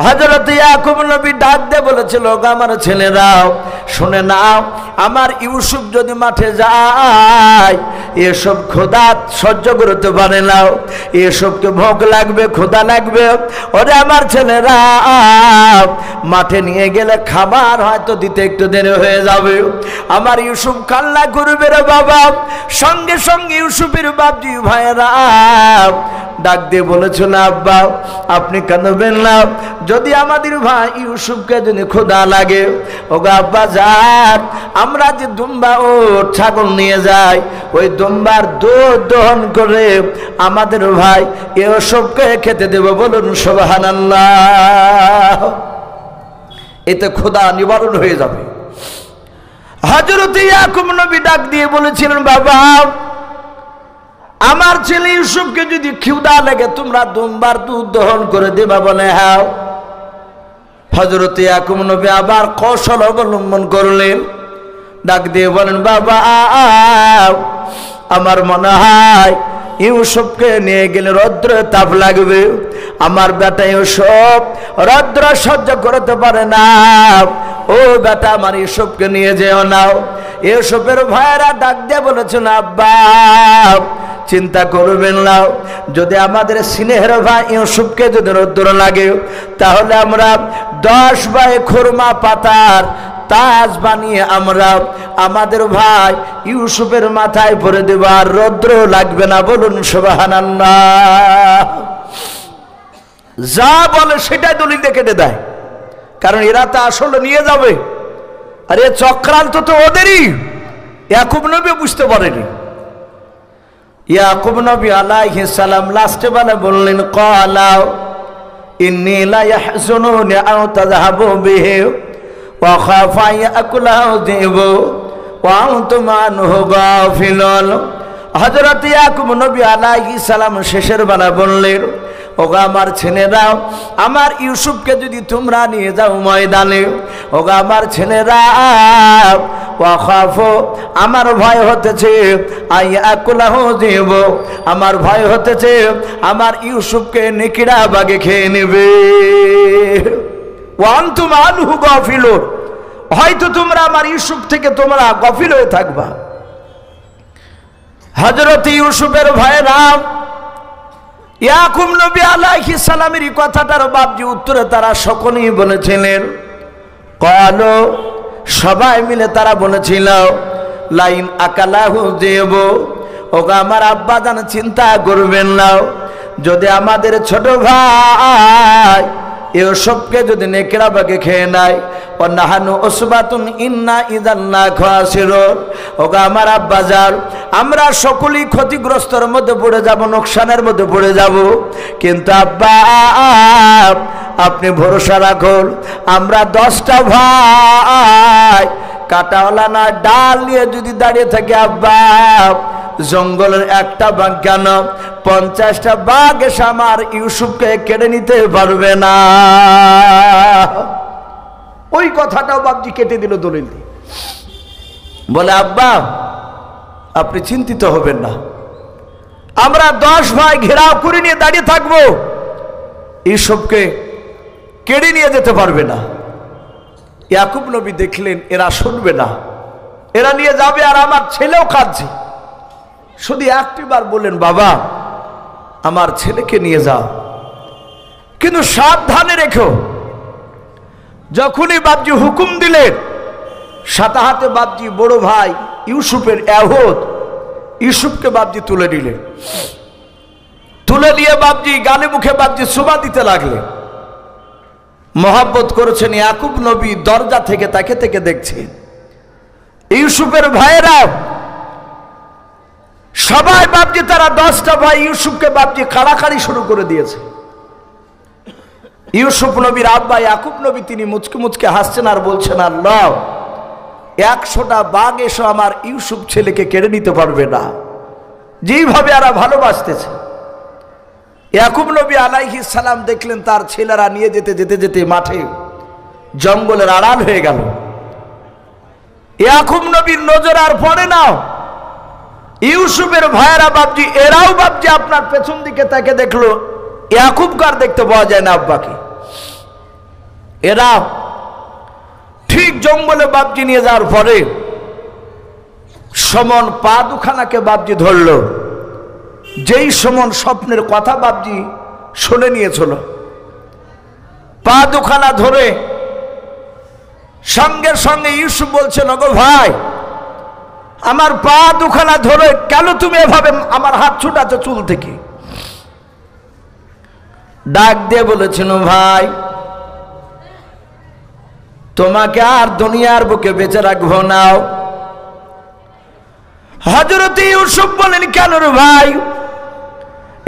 Speaker 1: হযরত ইয়াকুব নবী ডাক দিয়ে বলেছিল, আমার ছেলেরাও শুনে নাও, আমার ইউসুফ যদি মাঠে যায় এসব ক্ষুধা সহ্য করতে পারে না, এসবকে ভোগ লাগবে, ক্ষুধা লাগবে। ওরে আমার ছেলেরা, মাঠে নিয়ে গেলে খাবার হয়তো দিতে একটু দেরি হয়ে যাবে। আমার ইউসুফ কান্না করবে রে বাবা। সঙ্গে সঙ্গে ইউসুফের বাপজি ভাইয়েরা ডাক দিয়ে বলেছিল, আব্বা আপনি কাঁদবেন না, যদি আমাদের ভাই ইউসুফকে যদি ক্ষুধা লাগে, ওগো আব্বা যাক, আমরা যে দুম্বা ও ছাগল নিয়ে যাই, ওই দুম্বার দুধ দহন করে আমাদের ভাই ইউসুফকে খেতে দেব। বলুন সুবহানাল্লাহ। এতে ক্ষুধা নিবারণ হয়ে যাবে। হযরত ইয়াকুব নবী ডাক দিয়ে বলেছিলেন, বাবা আমার ছেলে ইউসুফকে যদি ক্ষুধা লাগে তোমরা দুম্বার দুধ দহন করে দেবা। বলে হ্যাঁ। হযরত ইয়াকুব নবী আবার কৌশল অবলম্বন করলেন, ডাক দিয়ে বলেন, বাবা আমার মনে হয় ইউসুফকে নিয়ে গেলে রৌদ্র তাপ লাগবে, আমার বেটা ইউসুফ রৌদ্র সহ্য করতে পারে না, ও বেটা আমার ইউসুফকে নিয়ে যেও না। ইউসুফের ভাইয়েরা ডাক দিয়ে বলেছেন, আব্বা চিন্তা করবেন না, যদি আমাদের স্নেহের ভাই ইউসুফকে যদি রৌদ্র লাগে, তাহলে আমরা 10 বাই খুরমা পাতার তাজ বানিয়ে আমরা আমাদের ভাই ইউসুফের মাথায় পরে দেব, আর রৌদ্র লাগবে না। বলুন সুবহানাল্লাহ। যা বলে সেটাই দলিলে কেটে দেয়, কারণ এরা তো আসলে নিয়ে যাবে, আর এ চক্রান্ত তো ওদেরই। ইয়াকুব নবী বুঝতে পারেনি। ইয়াকুব নবী আলাইহিস সালাম লাস্টে বেলা বললেন, ক্বালা ইন্নী লা ইয়াহজুনুনি আন তাযহাবু বিহি ওয়া খাফু আন ইয়াকুলাহু যিবু ওয়া আনতুম আনহু গাফিলুন। হযরত ইয়াকুব নবী আলাইহিস সালাম শেষের বেলা বললেন, ওগো আমার ছেলেরা, আমার ইউসুফকে যদি তোমরা নিয়ে যাও ময়দানে, ওগো আমার ছেলেরা, ওয়াখাফু আমার ভয় হতেছে, আইয়াকুলাহু যিব আমার ভয় হতেছে আমার ইউসুফকে নেকড়া বাগে খেয়ে নেবে। ওয়া আনতুম আনহু গাফিলুন, হয়তো তোমরা আমার ইউসুফ থেকে তোমরা গাফিল হয়ে থাকবা। হযরত ইউসুফের ভাইরা ইয়াকুব নবী আলাইহিস সালামের এই কথাটার বাপজি উত্তরে তারা সকলেই বলেছিলেন, ক্বালু সবাই মিলে তারা বলেছিল, লাইন আকালাহু যিব, ওগো আমার আব্বা জান চিন্তা করবেন না, যদি আমাদের ছোট ভাই ইউসুফকে যদি নেকড়া বাগে খেয়ে নেয়, ওয়া নাহানু উসবাতুন ইন্না ইযান লা খাসিরুন, ওগো আমার আব্বা জান আমরা সকলেই ক্ষতিগ্রস্তের মধ্যে পড়ে যাব, নোকসানের মধ্যে পড়ে যাব। কিন্তু আব্বা আপনি ভরসা রাখুন, আমরা 10টা ভাই কাটাওয়ালা না ডাল নিয়ে যদি দাঁড়িয়ে থাকি, আব্বা জঙ্গলের একটা বাঘ কেন 50টা বাঘ এসে আমার ইউসুফকে কেড়ে নিতে পারবে না। ওই কথাটাও বাপজি কেটে দিল দলিল দিয়ে। বলে, আব্বা আপনি চিন্তিত হবেন না, আমরা 10 ভাই ঘেরাও করে নিয়ে দাঁড়িয়ে থাকবো, ইউসুফকে কেড়ে নিয়ে যেতে পারবে না। ইয়াকুব নবী দেখলেন এরা শুনবে না, এরা নিয়ে যাবে, আর আমার ছেলেও কাঁদছে। শুধু একটিবার বললেন, বাবা আমার ছেলেকে নিয়ে যাও, কিন্তু সাবধানে রেখো। যখনই বাপজি হুকুম দিলেন, সাথে হাতে বাপজি বড় ভাই ইউসুফের এহদ ইউসুফকে বাপজি তুলে নিলেন। তুলে নিয়ে বাপজি গালে মুখে বাপজি সুবা দিতে লাগলেন। মহব্বত করেছেন ইয়াকুব নবী, দরজা থেকে তাকে থেকে দেখছেন। ইউসুফের ভাইয়েরা সবাই বাপজি তারা 10টা ভাই ইউসুফকে বাপজি কাড়াকাড়ি শুরু করে দিয়েছে। ইউসুফ নবীর আব্বা ইয়াকুব নবী তিনি মুচকে মুচকে হাসছেন আর বলছেন, আল্লাহ 100টা বাঘ এসো আমার ইউসুফ ছেলেকে কেড়ে নিতে পারবে না, যেইভাবে এরা ভালোবাসতেছে। ইয়াকুব নবী আলাইহিস সালাম দেখলেন তার ছেলেরা নিয়ে যেতে যেতে যেতে মাঠে জঙ্গলের আড়াল হয়ে গেল। ইয়াকুব নবীর নজর আর পড়ে না। ইউসুফের ভাইয়েরা বাপজি, এরাও বাপজি আপনার পেছন দিকে তাকে দেখলো, ইয়াকুবকে আর দেখতে পাওয়া যায় না আব্বাকে। এরা ঠিক জঙ্গলে বাপজি নিয়ে যাওয়ার পরে সমন পা দুখানাকে বাপজি ধরল। যেই সমন স্বপ্নের কথা বাপজি শুনে নিয়েছিল, পা দুখানা ধরে সঙ্গে সঙ্গে ইউসুফ বলছেন, ওগো ভাই, আমার পা দুখানা ধরে কেন তুমি এভাবে আমার হাত ছুটাচ্ছ চুল থেকে? ডাক দিয়ে বলেছিল, ভাই, তোমাকে আর দুনিয়ার বুকে বেঁচে রাখবো না। হযরত ইউসুফ বলেন, কেন রে ভাই?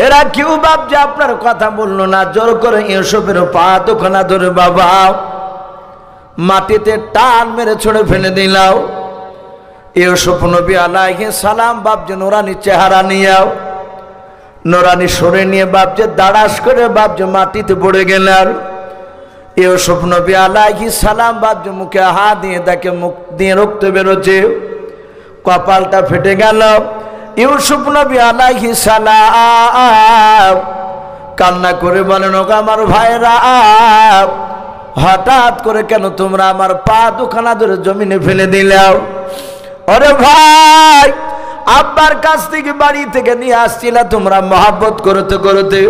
Speaker 1: এরা কেউ বাপ যে আপনার কথা বললো না। জোর করে ইউসুফের পা দুখানা ধরে বাবা মাটিতে টান মেরে ছড়ে ফেলে দিলাও। ইউসুফ নবী আলাইহিস সালাম বাপ যে নোরানি চেহারা নিয়েও নোরানি সরে নিয়ে বাপ যে দাঁড়াস করে বাপ যে মাটিতে পড়ে গেলেন। ইউসুফ নবী আলাইহিস সালাম বাপ যে মুখে হাত দিয়ে দেখে মুখ দিয়ে রক্ত বেরোচ্ছে, কপালটা ফেটে গেল। ইউসুফ নবী আলাইহিস সালাম কান্না করে বলেন, ওগো আমার ভাইরা, হঠাৎ করে কেন তোমরা আমার পা দুখানা ধরে জমিনে ফেলে দিলাও? ওরে ভাই, আব্বার কাছ থেকে বাড়ি থেকে নিয়ে আসছিলা তোমরা মহব্বত করতে করতে,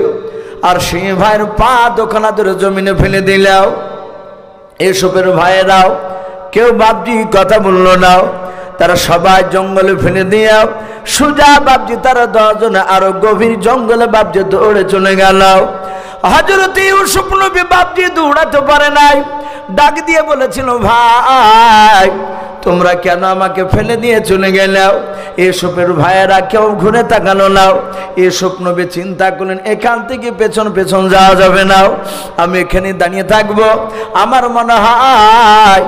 Speaker 1: আর সেই ভাইয়ের পা দুখানা ধরে জমিনে ফেলে দিলাও। এসবের ভাইয়েরাও কেউ বাপজি কথা বললো না। তারা সবাই জঙ্গলে ফেলে দিয়ে সোজা বাপজি তারা 10 জনে আরো গভীর জঙ্গলে বাপজি দৌড়ে চলে গেল। হযরত ইউসুফ নবী বাপজি দৌড়াতে পারে নাই, ডাক দিয়ে বলেছিল, ভাই, তোমরা কেন আমাকে ফেলে দিয়ে চলে গেলাও? ইউসুফের ভাইয়েরা কেউ ঘুরে তাকালো না। ইউসুফ নবী চিন্তা করলেন, এখান থেকে পেছন পেছন যাওয়া যাবে না, আমি এখানে দাঁড়িয়ে থাকবো। আমার মনে হয়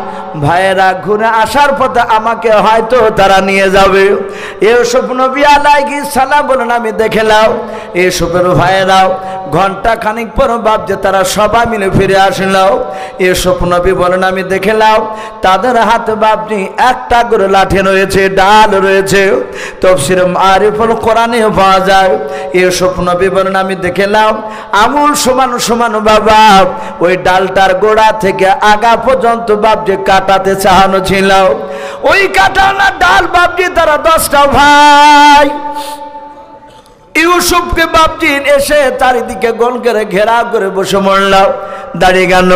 Speaker 1: ভাইয়েরা ঘুরে আসার পথে আমাকে হয়তো তারা নিয়ে যাবে। ইউসুফ নবী আলাইহিস সালাম বলেন, আমি দেখে নাও। ইউসুফের ভাইয়েরাও ঘন্টা খানিক পর বাপ যে তারা সবাই মিলে ফিরে আসলো। ইউসুফ নবী বলেন, আমি দেখে নাও তাদের হাতে বাপনি একটা করে লাঠি রয়েছে, ডাল রয়েছে। তাফসীর মারিফুল কোরআনে পাওয়া যায়। ইউসুফ নবী বলেন, আমি দেখে নাও আঙুল সমান সমান বাবা ওই ডালটার গোড়া থেকে আগা পর্যন্ত বাপ যে কাটাতে চাহানো ছিল। ওই কাটানা ডাল বাপজি তারা 10টা ভাই ইউসুফকে বাপজি এসে চারিদিকে গোল করে ঘেরাও করে বসে মরল, দাঁড়িয়ে গেল।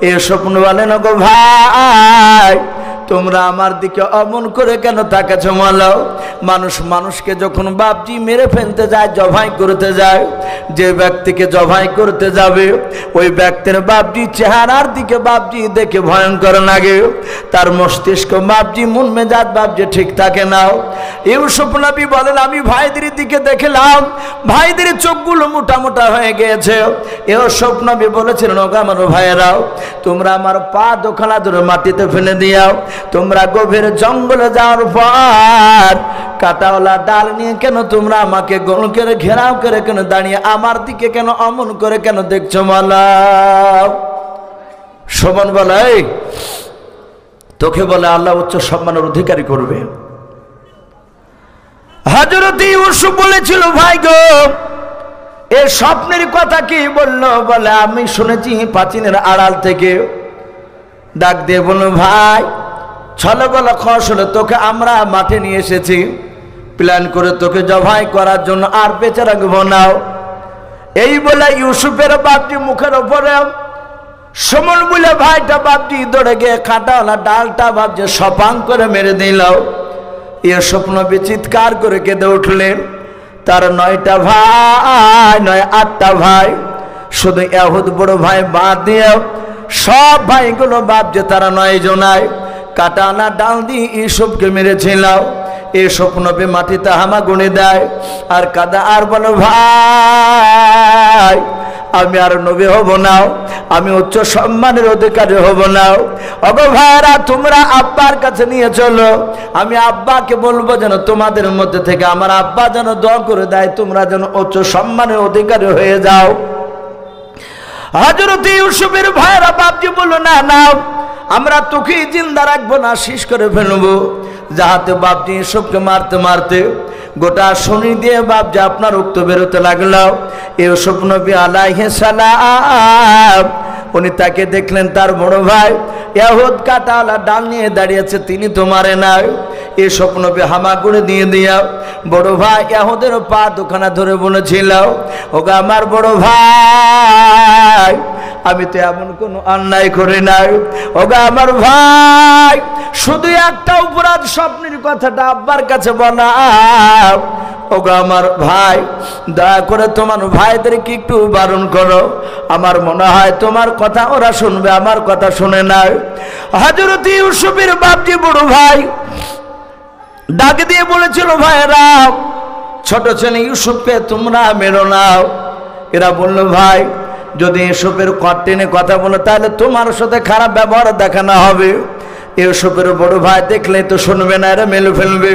Speaker 1: ইউসুফ বলেন, গো ভাই, তোমরা আমার দিকে অমন করে কেন তাকাচ্ছ? মালাও মানুষ মানুষকে যখন বাপজি মেরে ফেলতে যায়, জবাই করতে যায়, যে ব্যক্তিকে জবাই করতে যাবে ওই ব্যক্তির বাপজি চেহারার দিকে বাপজি দেখে ভয়ঙ্কর লাগে, তার মস্তিষ্ক বাপজি মন মেজাজ বাপজি ঠিক থাকে না। ইউসুফ নবী বলেন, আমি ভাইদের দিকে দেখলাম ভাইদের চোখগুলো মোটা মোটা হয়ে গিয়েছে। ইউসুফ নবী বলেছিলেন, ওগো আমার ভাইয়েরাও, তোমরা আমার পা দুখানা ধরে মাটিতে ফেলে দিও। তোমরা গভীর জঙ্গলে যাওয়ার পর কাটাওয়ালা ডাল নিয়ে কেন তোমরা আমাকে গোল করে ঘেরাও করে কেন দাঁড়িয়ে আমার দিকে কেন অমন করে কেন দেখছো? মালাও শোভন বলে, তোকে বলে আল্লাহ উচ্চ সম্মানের অধিকারী করবে। হযরত ইউসুফ বলেছিল, ভাই গো, এ স্বপ্নের কথা কি বললো? বলে, আমি শুনেছি প্রাচীনের আড়াল থেকে। ডাক দিয়ে বলল, ভাই, ছলে বলা খস হলো তোকে আমরা মাঠে নিয়ে এসেছি প্ল্যান করে তোকে জবাই করার জন্য, আর বেঁচে রাখবো না। এই বলে ইউসুফের বাপজি মুখের ওপরে সমন বলে ভাইটা বাপজি দৌড়ে গিয়ে কাঁটাওয়ালা ডালটা বাপজি সপাং করে মেরে দিল। ইউসুফ নবী চিৎকার করে কেঁদে উঠলেন। তার 9টা ভাই নয় 8টা ভাই, শুধু এহুদ বড় ভাই বাদ দিয়ে সব ভাইগুলো বাপ যে তারা 9 জনায় কাটানা ডাল দিয়ে ইউসুফকে মেরেছিল। ইউসুফ নবী মাটিতে হামাগুড়ি দেয় আর কাদা আর বলো, ভাই, আমি আর নবী হব না, আমি উচ্চ সম্মানের অধিকারী হব না। ওগো ভাইরা, তোমরা আব্বার কাছে নিয়ে চলো, আমি আব্বাকে বলবো যেন তোমাদের মধ্যে থেকে আমার আব্বা যেন দোয়া করে দেয়, তোমরা যেন উচ্চ সম্মানের অধিকারী হয়ে যাও। হযরত ইউসুফের ভাইরা বাপজি বলল, না না, আমরা তোকে জিন্দা রাখবো না, শেষ করে ফেলবো। যাহাতে বাপজি ইউসুফকে মারতে মারতে গোটা শনি দিয়ে বাপজি আপনার রক্ত বেরোতে লাগলো। ইউসুফ নবী আলাইহিস সালাম উনি তাকে দেখলেন, তার বড় ভাই ইয়াহুদ কাঁটাওয়ালা ডাল নিয়ে দাঁড়িয়েছে, তিনি তো মারে নাই। ইউসুফ নবী হামাগুড়ি দিয়ে দিয়া বড় ভাই ইয়াহুদের পা দুখানা ধরে বলেছিল, ওগো আমার বড় ভাই, আমি তো এমন কোনো অন্যায় করি নাই। ওগো আমার ভাই, শুধু একটা অপরাধ, স্বপ্নের কথাটা আব্বার কাছে বলা। ওগো আমার ভাই, দয়া করে তোমার ভাইদেরকে একটু বারণ করো, আমার মনে হয় তোমার কথা ওরা শুনবে, আমার কথা শুনে নাই। হযরত ইউসুফের বাপজি বড় ভাই ডাক দিয়ে বলেছিল, ভাইরা ছোট ছেলে ইউসুফকে তোমরা মেরো নাও। এরা বলল, ভাই যদি ইউসুফের টেনে কথা বলো তাহলে তোমার সাথে খারাপ ব্যবহার দেখানো হবে। ইউসুফের বড় ভাই দেখলে তো শুনবে না, এরা মেলে ফেলবে।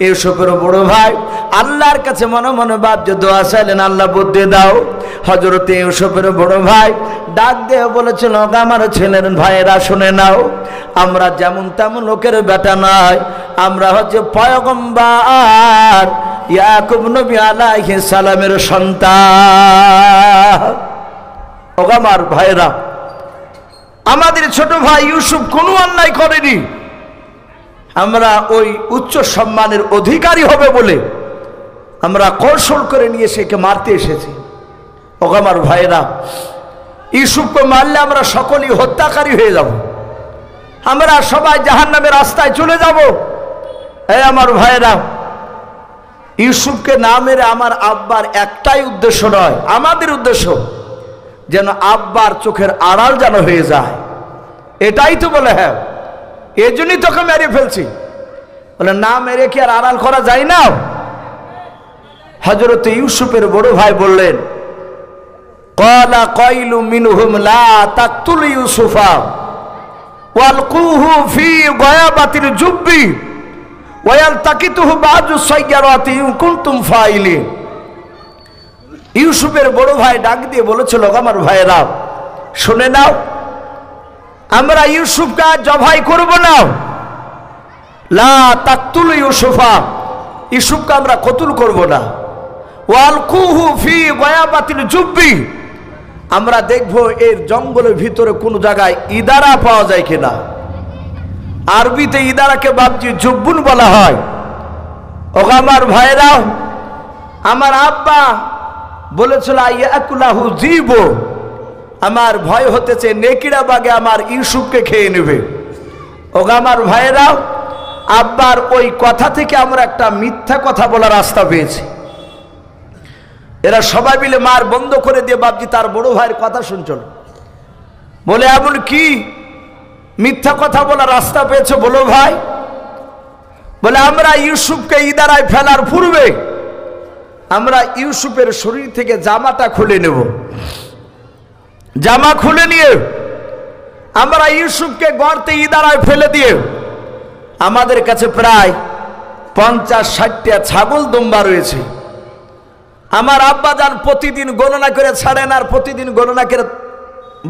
Speaker 1: ইউসুফের বড় ভাই আল্লাহর কাছে মনে মনে ভাবছে, দোয়া চাইলেন, আল্লাহ বুদ্ধি দাও। হযরত ইউসুফের বড় ভাই ডাক দিয়ে বলেছিল, আমার ছেলের ভাইয়েরা শুনে নাও, আমরা যেমন তেমন লোকের বেটা নয়, আমরা হচ্ছে পয়গম্বর ইয়াকুব নবী আলাইহিস সালামের সন্তান। ওগো আমার ভাইয়েরা, আমাদের ছোট ভাই ইউসুফ কোনো অন্যায় করেনি। আমরা ওই উচ্চ সম্মানের অধিকারী হবে বলে আমরা কৌশল করে নিয়ে সেকে মারতে এসেছি। ওগো আমার ভাইয়েরা, ইউসুফকে মারলে আমরা সকলেই হত্যাকারী হয়ে যাব, আমরা সবাই জাহান্নামের রাস্তায় চলে যাব। এই আমার ভাইয়েরা, ইউসুফকে না মেরে আমার আব্বার একটাই উদ্দেশ্য নয়, আমাদের উদ্দেশ্য যেন আব্বার চোখের আড়াল যেন হয়ে যায়, এটাই তো বলে। হ্যাঁ, এই জন্যই তোকে মেরে ফেলছি। বলে না মেরে কি আর আড়াল করা যায় না? হযরত ইউসুফের বড় ভাই বললেন, ক্বালা কাইলু মিনহুম লা তাকতুল ইউসুফা ওয়ালকুহু ফি গায়াবাতিল জুব্বি ওয়ালতাকিতুহু বাযু সাইয়ারাতি ইন কুনতুম ফাইলিন। ইউসুফের বড় ভাই ডাক দিয়ে বলেছিল, আমার ভাইয়েরা শুনে নাও, আমরা ইউসুফকে জবাই করব না। লা তাকতুল ইউসুফা, ইউসুফকে আমরা কতল করব না। ওয়ালকুহু ফি গায়াবাতিল জুব্বি, আমরা দেখব এর জঙ্গলের ভিতরে কোন জায়গায় ইদারা পাওয়া যায় কিনা। আরবিতে ইদারাকে বাপজি জুব্বুন বলা হয়। ওগো আমার ভাইয়েরা, আমার আব্বা বলেছিল ইয়াকুলাহু জীব, আমার ভয় হতেছে নেকিরা বাগে আমার ইউসুফকে খেয়ে নেবে। ওগো আমার ভাইয়েরা, আব্বার ওই কথা থেকে আমরা একটা মিথ্যা কথা বলার রাস্তা পেয়েছি। এরা সবাই মিলে মার বন্ধ করে দিয়ে বাপজি তার বড় ভাইয়ের কথা শুনছিল। বলে, এমন কি মিথ্যা কথা বলার রাস্তা পেয়েছে বলো ভাই? বলে, আমরা ইউসুফকে ইদারায় ফেলার পূর্বে আমরা ইউসুফের শরীর থেকে জামাটা খুলে নেব। জামা খুলে নিয়ে আমরা ইউসুফকে গর্তে ইদারায় ফেলে দিয়ে, আমাদের কাছে প্রায় 50-60টা ছাগল দুম্বা রয়েছে। আমার আব্বাজান প্রতিদিন গণনা করে ছাড়েন, আর প্রতিদিন গণনা করে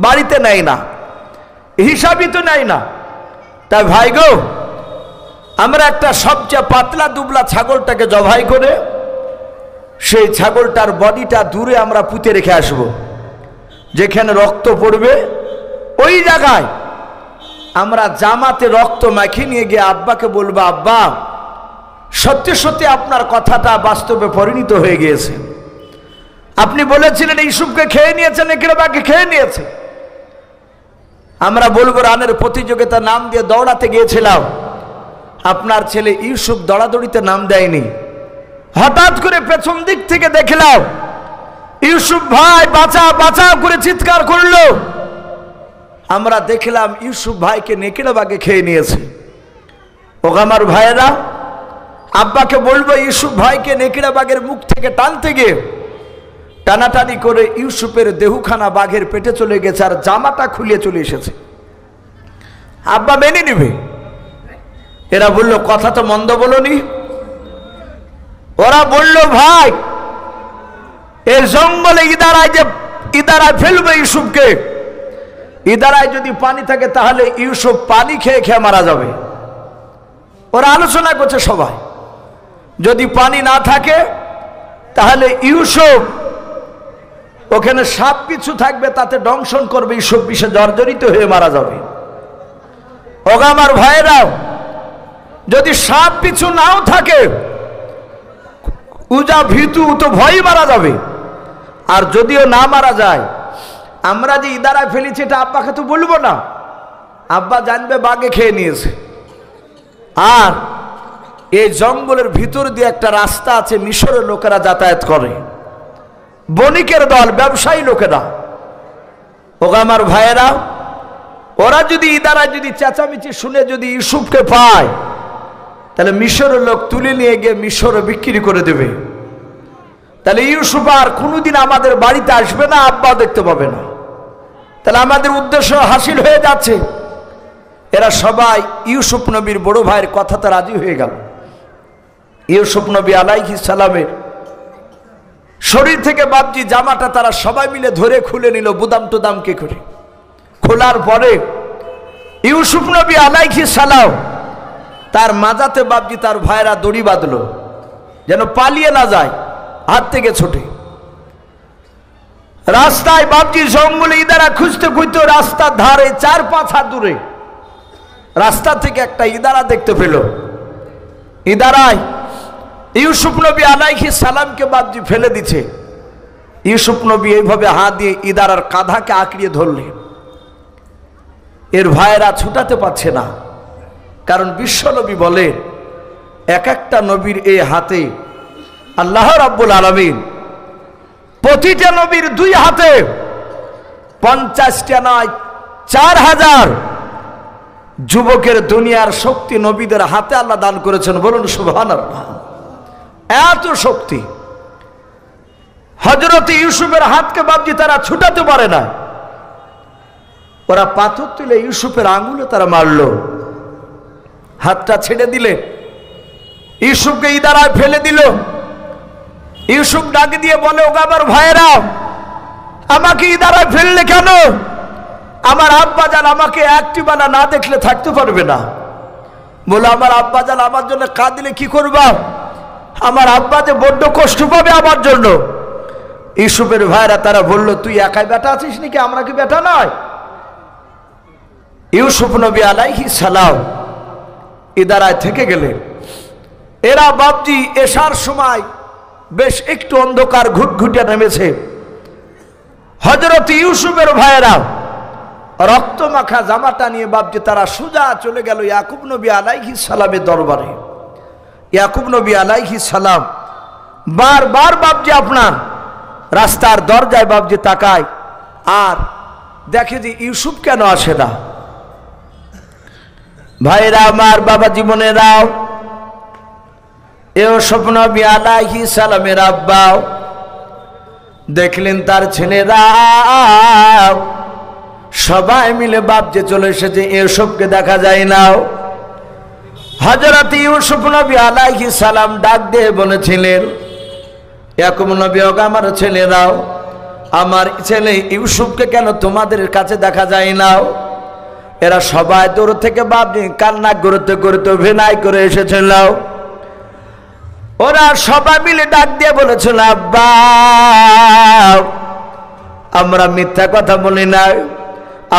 Speaker 1: বাড়িতে নেয় না, হিসাবই তো নেয় না। তাই ভাই গো, আমরা একটা সবচেয়ে পাতলা দুবলা ছাগলটাকে জবাই করে সেই ছাগলটার বডিটা দূরে আমরা পুঁতে রেখে আসব। যেখানে রক্ত পড়বে ওই জায়গায় আমরা জামাতে রক্ত মাখিয়ে নিয়ে গিয়ে আব্বাকে বলবো, আব্বা সত্যি সত্যি আপনার কথাটা বাস্তবে পরিণত হয়ে গিয়েছে। আপনি বলেছিলেন ইউসুফকে খেয়ে নিয়েছেন, নেকড়েবাঘে খেয়ে নিয়েছে। আমরা বলবো, রানের প্রতিযোগিতা নাম দিয়ে দৌড়াতে গিয়েছিলাম, আপনার ছেলে ইউসুফ দৌড়াদৌড়িতে নাম দেয়নি। হঠাৎ করে পেছন দিক থেকে দেখলাম ইউসুফ ভাই বাঁচা বাঁচা করে চিৎকার করলো। আমরা দেখলাম ইউসুফ ভাইকে নেকড়েবাঘে খেয়ে নিয়েছে। ওগো আমার ভাইয়েরা, আব্বাকে বলবো ইউসুফ ভাইকে নেকড়েবাঘের মুখ থেকে টানতে গিয়ে টানাটানি করে ইউসুফের দেহখানা বাঘের পেটে চলে গেছে, আর জামাটা খুলিয়ে চলে এসেছে। আব্বা মেনে নিবে? এরা বলল, কথা তো মন্দ বলনি। ওরা বলল, ভাই এর জঙ্গলে ইদারায় ফেলবে ইউসুফকে, ইদারায় যদি পানি থাকে তাহলে ইউসুফ পানি খেয়ে খেয়ে মারা যাবে। ওরা আলোচনা করছে সবাই, যদি পানি না থাকে তাহলে ইউসুফ ওখানে সাপ কিছু থাকবে, তাতে দংশন করবে, ইউসুফ বিষে জর্জরিত হয়ে মারা যাবে। ওগা আমার ভাইয়েরাও, যদি সাপ কিছু নাও থাকে, উজা ভীতু তো ভয় মারা যাবে। আর যদিও না মারা যায়, আমরা যে ইদারায় ফেলেছি এটা আব্বাকে তো বলবো না, আব্বা জানবে বাঘে খেয়ে নিয়েছে। আর এই জঙ্গলের ভিতর দিয়ে একটা রাস্তা আছে, মিশরের লোকেরা যাতায়াত করে, বণিকের দল, ব্যবসায়ী লোকেরা। ওগা আমার ভাইয়েরা, ওরা যদি ইদারায় যদি চেঁচামেচি শুনে যদি ইউসুফকে পায়, তাহলে মিশরের লোক তুলে নিয়ে গিয়ে মিশরে বিক্রি করে দেবে। তাহলে ইউসুফ আর কোনোদিন আমাদের বাড়িতে আসবে না, আব্বা দেখতে পাবে না। তাহলে আমাদের উদ্দেশ্য হাসিল হয়ে যাচ্ছে। এরা সবাই ইউসুফ নবীর বড় ভাইয়ের কথাতে রাজি হয়ে গেল। ইউসুফ নবী আলাইহিস সালামের শরীর থেকে বাপজি জামাটা তারা সবাই মিলে ধরে খুলে নিল, বুদাম টুদামকে করে। খোলার পরে ইউসুফ নবী আলাইহিস সালাম তার মাজাতে বাপজি তার ভাইরা দড়ি বাঁধলো, যেন পালিয়ে না যায় হাত থেকে ছুটে। রাস্তায় বাপজি জঙ্গলে ইদারা খুঁজতে খুঁজতে রাস্তার ধারে 4-5 হাত দূরে রাস্তা থেকে একটা ইদারা দেখতে পেল। ইদারায় ইউসুফ নবী আলাইহিস সালামকে বাপজি ফেলে দিচ্ছে। ইউসুফ নবী এইভাবে হাত দিয়ে ইদারার কাঁধাকে আঁকড়িয়ে ধরলেন। এর ভাইয়েরা ছুটাতে পারছে না, কারণ বিশ্বনবী বলেন এক একটা নবীর এই হাতে আল্লাহ রাব্বুল আলামিন প্রতিটা নবীর 2 হাতে 50টা নয় 4000 যুবকের দুনিয়ার শক্তি নবীদের হাতে আল্লাহ দান করেছেন। বলুন সুবহানাল্লাহ। এত শক্তি হযরত ইউসুফের হাতকে বাপজি তারা ছুটাতে পারে না। ওরা পাথর তুলে ইউসুফের আঙ্গুলে তারা মারলো, হাতটা ছেড়ে দিলে ইউসুফকে ইদারায় ফেলে দিল। ইউসুফ ডাক দিয়ে বলে, ওগো আমার ভাইয়েরা, আমাকে ইদারায় ফেললে কেন? আমার আব্বা জান আমাকে একটি বেলা না দেখলে থাকতে পারবে না। বলে, আমার আব্বা জান আমার জন্য কাঁদিলে কি করবা? আমার আব্বা যে বড্ড কষ্ট পাবে আমার জন্য। ইউসুফের ভাইরা তারা বলল, তুই একাই বেটা আছিস নাকি? আমরা কি বেটা নয়? ইউসুফ নবী আলাইহিস সালাম ইদারায় থেকে গেলেন। এরা বাপজি এশার সময় বেশ একটু অন্ধকার ঘুটঘুটে নেমেছে। হযরত ইউসুফের ভাইয়েরা রক্ত মাখা জামাটা নিয়ে বাপজি তারা সোজা চলে গেল ইয়াকুব নবী আলাইহিস সালামের দরবারে। ইয়াকুব নবী আলাইহিস সালাম বারবার বাপজি আপনার রাস্তার দরজায় বাপজি তাকায় আর দেখে যে ইউসুফ কেন আসে না। ভাইরা আমার, বাবা জীবনেরাও, ইউসুফ নবী আলাইহিস সালামের আব্বা দেখলেন তার ছেলেরা সবাই মিলে বাপজি চলে এসেছে, ইউসুফকে দেখা যায় না। হযরত ইউসুফ নবী আলাইহিস সালাম ডাক দিয়ে বলেছিলেন, ইয়াকুব নবী, ওগো আমার ছেলেরাও, আমার ছেলে ইউসুফকে কেন তোমাদের কাছে দেখা যায় না? এরা সবাই দূর থেকে বাপজি কান্না করতে করতে অভিনয় করে এসেছিল। ওরা সবাই মিলে ডাক দিয়ে বলেছিল, আব্বা, আমরা মিথ্যা কথা বলি না,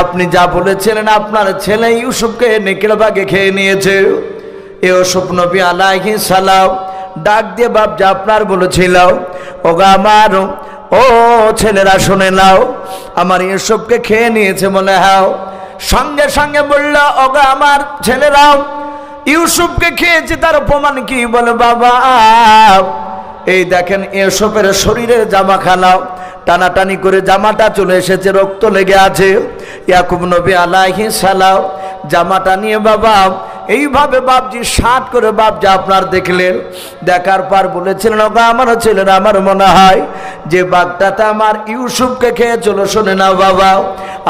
Speaker 1: আপনি যা বলেছিলেন আপনার ছেলে ইউসুফকে নেকড়েবাগে খেয়ে নিয়েছে। ইউসুফ নবী আলাইহিস সালাম ডাক দিয়ে বাপজি আপনার বলেছিল, ওগো আমার ও ছেলেরা শুনে নাও, আমার ইউসুফকে খেয়ে নিয়েছে মনে হয়। সঙ্গে সঙ্গে বলল, ওগো আমার ছেলেরাও, ইউসুফকে খেয়েছে তার প্রমাণ কি? বলে, বাবা এই দেখেন ইউসুফের শরীরের জামা খানা টানাটানি করে জামাটা চলে এসেছে, রক্ত লেগে আছে। ইয়াকুব নবী আলাইহিস সালাম জামাটা নিয়ে বাবা এইভাবে বাপজি শাট করে বাপজি আপনার দেখলেন। দেখার পর বলেছিলেন, ওগো আমার ছেলেরা, আমার মনে হয় যে বাঘটাতে আমার ইউসুফকে খেয়ে চলো। শোনে না বাবা,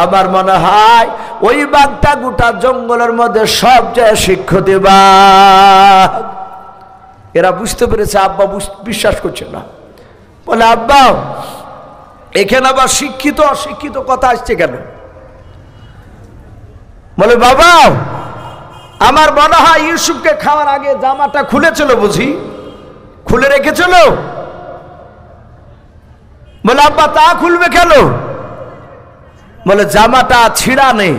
Speaker 1: আমার মনে হয় ওই বাঘটা গোটা জঙ্গলের মধ্যে সবচেয়ে শিক্ষিত বাঘ। এরা বুঝতে পেরেছে, আব্বা বিশ্বাস করছে না। বলে, আব্বা এখানে আবার শিক্ষিত অশিক্ষিত কথা আসছে কেন? বলে বাবা আমার মনে হয় ইউসুফকে খাওয়ার আগে জামাটা খুলেছিল, বুঝি খুলে রেখেছিল। বলে আব্বা তা খুলবে কেন? বলে জামাটা ছিঁড়া নেই,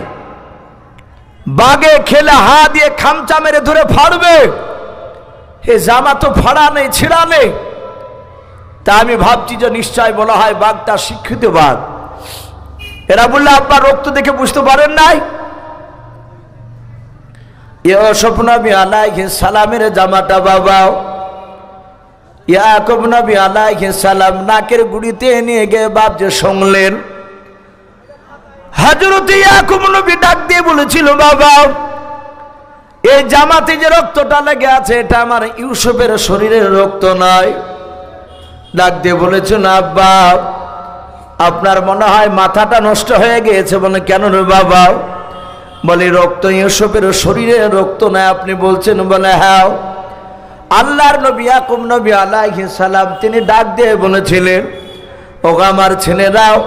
Speaker 1: বাগে খেলে হা দিয়ে খামচা মেরে ধরে ফাড়বে, এ জামা তো ফাড়া নেই, ছিঁড়া নেই। তা আমি ভাবছি যে নিশ্চয় বলা হয় বাঘটা শিক্ষিত বাঘ। এরা বললে আব্বা রক্ত দেখে বুঝতে পারেন নাই? ইউসুফ নবী আলাইহিস সালামের জামাটা বাবা ইয়াকুব নবী আলাইহিস সালাম নাকের গুড়িতে নিয়ে গিয়ে বাপ যে শুনলেন। হযরত ইয়াকুব নবী ডাক দিয়ে বলেছিল বাবা এই জামাতে যে রক্তটা লেগে আছে এটা আমার ইউসুফের শরীরের রক্ত নয়। ডাক দিয়ে বলেছেন আব্বা আপনার মনে হয় মাথাটা নষ্ট হয়ে গিয়েছে। বলে কেন রে বাবা? বলে রক্ত ইউসুফের শরীরের রক্ত নয় আপনি বলছেন? বলে হ্যাঁ। আল্লাহর নবী ইয়াকুব নবী আলাইহিস সালাম তিনি ডাক দিয়ে বলেছিলেন ও আমার ছেলেরাও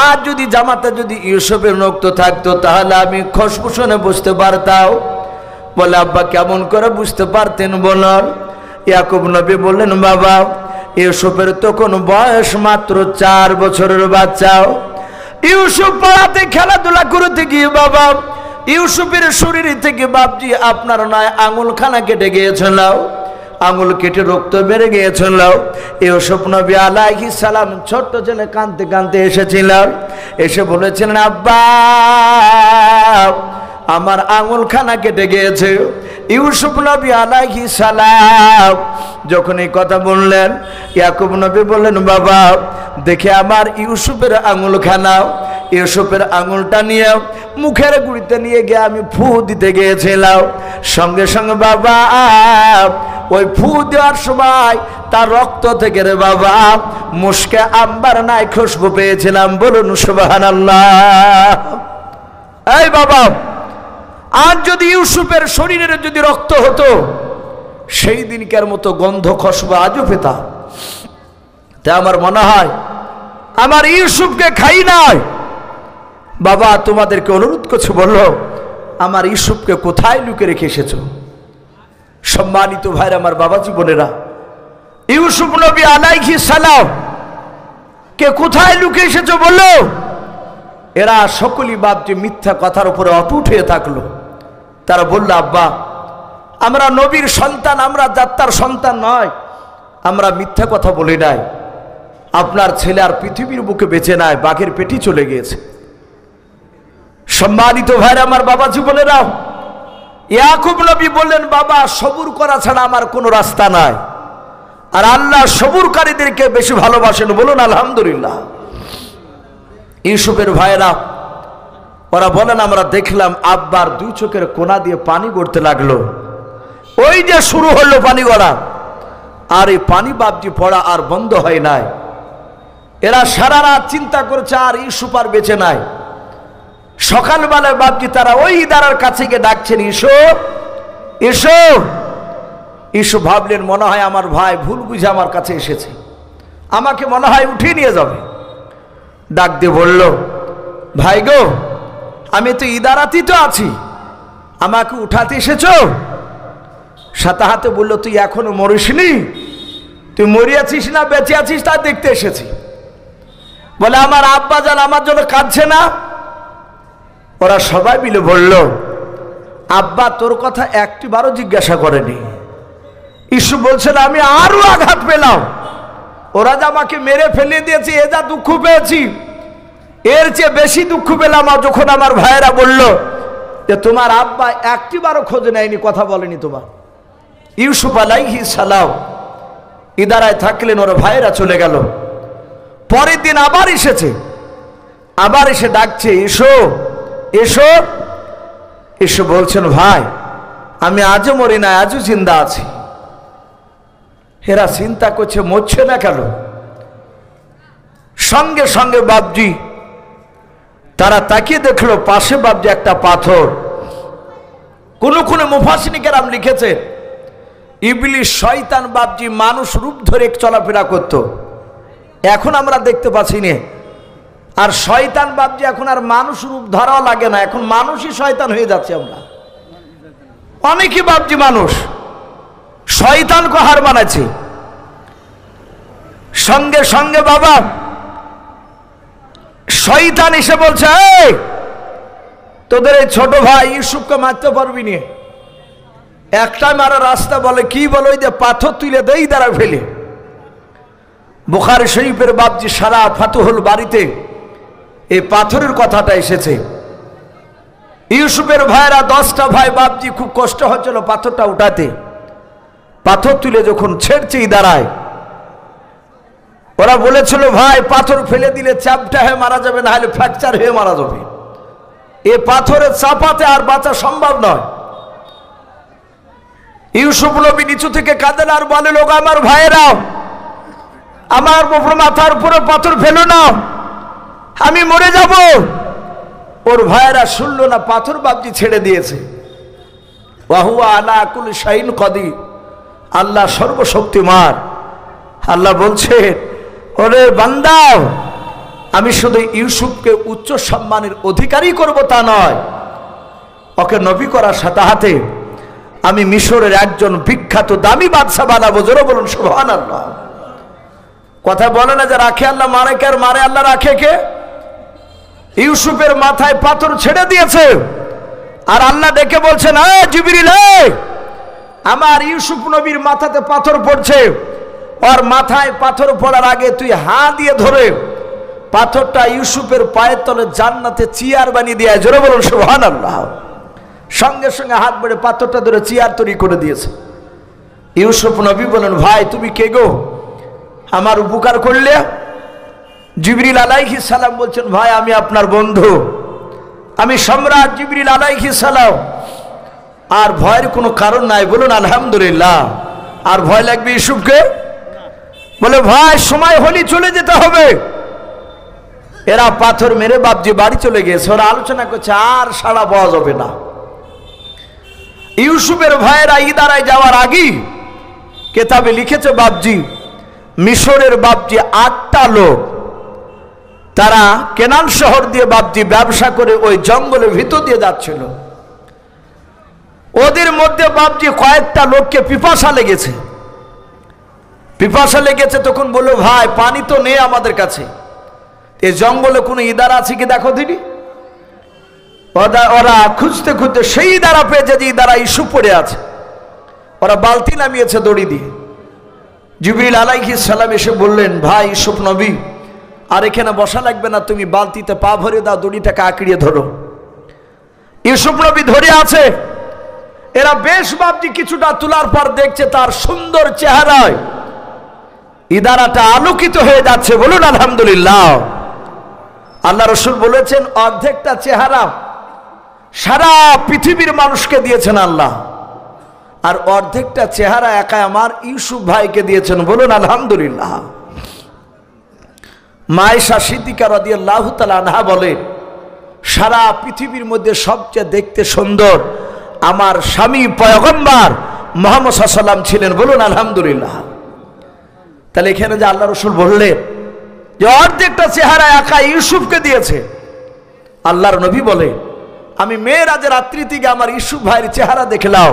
Speaker 1: আজ যদি জামাতে যদি ইউসুফের রক্ত থাকতো তাহলে আমি খুশবু শুনে বুঝতে পারতাম। বলে আব্বা কেমন করে বুঝতে পারতেন বলুন? ইয়াকুব নবী বললেন বাবা ইউসুফের তখন বয়স মাত্র 4 বছরের বাচ্চা। ইউসুফ পাড়াতে খেলাধুলা করতে গিয়ে বাবা ইউসুফের শরীর থেকে বাপজি আপনার নয় আঙুলখানা কেটে গিয়েছিল, আঙুল কেটে রক্ত বেড়ে গিয়েছিল। ইউসুফ নবী আলাইহিস সালাম ছোট্ট ছেলে কাঁদতে কাঁদতে এসেছিলেন, এসে বলেছিলেন আব্বা আমার আঙুলখানা কেটে গিয়েছে। ইউসুফ নবী আলাইহিস সালাম যখন এই কথা বললেন ইয়াকুব নবী বললেন বাবা দেখে আমার ইউসুফের আঙুলখানা, ইউসুফের আঙুলটা নিয়ে মুখের গুড়িতে নিয়ে গিয়ে আমি ফু দিতে গিয়েছিলাম। সঙ্গে সঙ্গে বাবা ওই ফু দেওয়ার সময় তার রক্ত থেকে রে বাবা মুশকে আম্বার নাই খুশবু পেয়েছিলাম। বলুন সুবহানাল্লাহ। এই বাবা আজ যদি ইউসুফের শরীরের যদি রক্ত হতো সেই দিনকার মতো গন্ধ খুশবু আজও পেতাম। তা আমার মনে হয় আমার ইউসুফকে খাই নাই। বাবা তোমাদেরকে অনুরোধ করছে বললো আমার ইউসুফকে কোথায় লুকিয়ে রেখে এসেছো? সম্মানিত ভাইরা আমার বাবাজি বোনেরা ইউসুফ নবী আলাইহিস সালাম কে কোথায় লুকিয়ে এসেছো বললো? এরা সকলেই বাপজি মিথ্যা কথার উপরে অটুট হয়ে থাকলো। তারা বলল আব্বা আমরা নবীর সন্তান, আমরা যাত্রার সন্তান নয়, আমরা মিথ্যা কথা বলি নাই। আপনার ছেলে আর পৃথিবীর বুকে বেঁচে নাই, বাঘের পেটি চলে গিয়েছে। সম্মানিত ভাইরা আমার বাবা জীবনেরা ইয়াকুব নবী বললেন বাবা সবুর করা ছাড়া আমার কোনো রাস্তা নাই, আর আল্লাহ সবুরকারীদেরকে বেশি ভালোবাসেন। বলুন আলহামদুলিল্লাহ। ইউসুফের ভাইরা ওরা বলেন আমরা দেখলাম আব্বার 2 চোখের কোনা দিয়ে পানি গড়তে লাগলো। ওই যে শুরু হলো পানি গড়া, আর এই পানি বাপজি পড়া আর বন্ধ হয় নাই। এরা সারা রাত চিন্তা করছে আর ইউসুফ আর বেঁচে নাই। সকালবেলায় বাপজি তারা ওই ইদারার কাছে গিয়ে ডাকছেন ইউসুফ ইউসুফ। ইউসুফ ভাবলেন মনে হয় আমার ভাই ভুল বুঝে আমার কাছে এসেছে, আমাকে মনে হয় উঠিয়ে নিয়ে যাবে। ডাক দিয়ে বলল ভাই গো আমি তো ইদারাতেই তো আছি, আমাকে উঠাতে এসেছো? সাথে হাতে বলল তুই এখনো মরিসনি, তুই মরিয়াছিস না বেঁচে আছিস তা দেখতে এসেছি। বলে আমার আব্বা জান আমার জন্য কাঁদছে না? ওরা সবাই মিলে বলল আব্বা তোর কথা একটিবারও জিজ্ঞাসা করেনি। ইউসুফ বলছেন আমি আরো আঘাত পেলাম, ওরা যে আমাকে মেরে ফেলে দিয়েছে এ যা দুঃখ পেয়েছি এর চেয়ে বেশি দুঃখ পেলাম যখন আমার ভাইয়েরা বলল যে তোমার আব্বা একটিবারও খোঁজ নেয়নি, কথা বলেনি তোমার। ইউসুফ আলাইহিস সালাম ইদারায় থাকলেন, ওরা ভাইয়েরা চলে গেল। পরের দিন আবার এসেছে, আবার এসে ডাকছে এসো এসো এসো। বলছেন ভাই আমি আজও মরি না, আজও জিন্দা আছি। এরা চিন্তা করছে মরছে না কেন? সঙ্গে সঙ্গে বাপজি তারা তাকিয়ে দেখলো পাশে বাপজি একটা পাথর। কোন কোন মুফাসসিরিন কেরাম লিখেছে ইবলিস শয়তান বাপজি মানুষ রূপ ধরে চলাফেরা করত, এখন আমরা দেখতে পাচ্ছি না। আর শয়তান বাপজি এখন আর মানুষ রূপ ধরাও লাগে না, এখন মানুষই শয়তান হয়ে যাচ্ছে। আমরা অনেকই বাপজি মানুষ শয়তানকে হার মানাচ্ছে। সঙ্গে সঙ্গে বাবা শয়তান এসে বলছে, এই তোদের এই ছোট ভাই ইউসুফকে মারতে পারবি না। একটাই মারা রাস্তা, বলে কি বলো, ওই যে পাথর তুলে দেই দ্বারা ফেলে। বুখারী শরীফের বাপজি সারা ফাতুহুল বাড়িতে এই পাথরের কথাটা এসেছে। ইউসুফের ভাইরা 10টা ভাই বাপজি খুব কষ্ট হচ্ছিল পাথরটা উঠাতে। পাথর তুলে যখন ছেড়ছেই দাঁড়ায়, ওরা বলেছিল ভাই পাথর ফেলে দিলে চাপটা হয়ে মারা যাবে, না হলে ফ্র্যাকচার হয়ে মারা যাবে। এ পাথরের চাপাতে আর বাঁচা সম্ভব নয়। ইউসুফ নবী নিচু থেকে কাঁদেন আর বলে, লোক আমার ভাইয়েরা, আমার মাথার উপরে পাথর ফেলো না, আমি মরে যাব। ওর ভাইয়েরা শুনল না, পাথর বাপজি ছেড়ে দিয়েছে। ওয়াহুয়া আলা কুল্লি শাইইন কাদির, আল্লাহ সর্বশক্তিমান। আল্লাহ বলছে, ওরে বান্দা, আমি শুধু ইউসুফকে উচ্চ সম্মানের অধিকারী করব তা নয়, ওকে নবী করার সাথে সাথে আমি মিশরের একজন বিখ্যাত দামি বাদশা বানাবো। জোরে বলুন সুবহানাল্লাহ। কথা বলে না যে রাখে আল্লাহ, মারে কে? আর মারে আল্লাহ, রাখে কে? ইউসুফের মাথায় পাথর ছেড়ে দিয়েছে আর আল্লাহ ডেকে বলছেন, জিবরিল, আমার ইউসুফ নবীর মাথাতে পাথর পড়ছে, ওর মাথায় পাথর পড়ার আগে তুই হাত দিয়ে ধরে পাথরটা ইউসুফের পায়ের তলে জান্নাতে চেয়ার বানিয়ে দিয়ে। জোরে বলুন সুবহানাল্লাহ। সঙ্গে সঙ্গে হাত বেড়ে পাথরটা ধরে চেয়ার তৈরি করে দিয়েছে। ইউসুফ নবী বলেন, ভাই তুমি কে গো, আমার উপকার করলে? জিবরিল আলাইহিস সালাম বলছেন, ভাই আমি আপনার বন্ধু, আমি সম্রাট জিবরিল আলাইহিস সালাম। আর ভয়ের কোনো কারণ নাই, বলুন আলহামদুলিল্লাহ। আর ভয় লাগবে ইউসুফকে? বলে ভাই সময় হলে চলে যেতে হবে। এরা পাথর মেরে বাপজি বাড়ি চলে গেছে। ওরা আলোচনা করছে আর সাড়া পাওয়া যাবে না। ইউসুফের ভাইয়েরা ইদারায় যাওয়ার আগেই কেতাবে লিখেছে বাপজি, মিশরের বাপজি 8টা লোক, তারা কেনান শহর দিয়ে বাপজি ব্যবসা করে ওই জঙ্গলের ভিতর দিয়ে যাচ্ছিল। ওদের মধ্যে বাপজি কয়েকটা লোককে পিপাসা লেগেছে। পিপাসা লেগেছে তখন বলল, ভাই পানি তো নেই আমাদের কাছে, এই জঙ্গলে কোনো ইদারা আছে কি দেখো দিদি। ওরা খুঁজতে খুঁজতে সেই ইদারা পেয়েছে যে ইদারা ইউসুফ পড়ে আছে। ওরা বালতি নামিয়েছে দড়ি দিয়ে। জিবরিল আলাইহিস সালাম এসে বললেন, ভাই ইউসুফ নবী, আর এখানে বসা লাগবে না, তুমি বালতিতে পা ভরে দাও, দড়িটাকে আঁকড়িয়ে ধরো। ইউসুফ নবী ধরে আছে। এরা বেশ বাপজি কিছুটা তোলার পর দেখছে তার সুন্দর চেহারায় ইদারাটা আলোকিত হয়ে যাচ্ছে। বলুন আলহামদুলিল্লাহ। আল্লাহ রসুল বলেছেন, অর্ধেকটা চেহারা সারা পৃথিবীর মানুষকে দিয়েছেন আল্লাহ, আর অর্ধেকটা চেহারা একা আমার ইউসুফ ভাইকে দিয়েছেন। বলুন আলহামদুলিল্লাহ। মায়েশা সিদ্দিকা রাদিয়াল্লাহু তাআলা আনহা বলেন, সারা পৃথিবীর মধ্যে সবচেয়ে দেখতে সুন্দর আমার স্বামী পয়গম্বর মুহাম্মদ সাল্লাল্লাহু আলাইহি ওয়াসাল্লাম ছিলেন। বলুন আলহামদুলিল্লাহ। তাহলে এখানে যে আল্লাহ রসুল বললেন যে অর্ধেকটা চেহারা একা ইউসুফকে দিয়েছে, আল্লাহর নবী বলে, আমি মেরাজের রাত্রি থেকে আমার ইউসুফ ভাইয়ের চেহারা দেখলাম।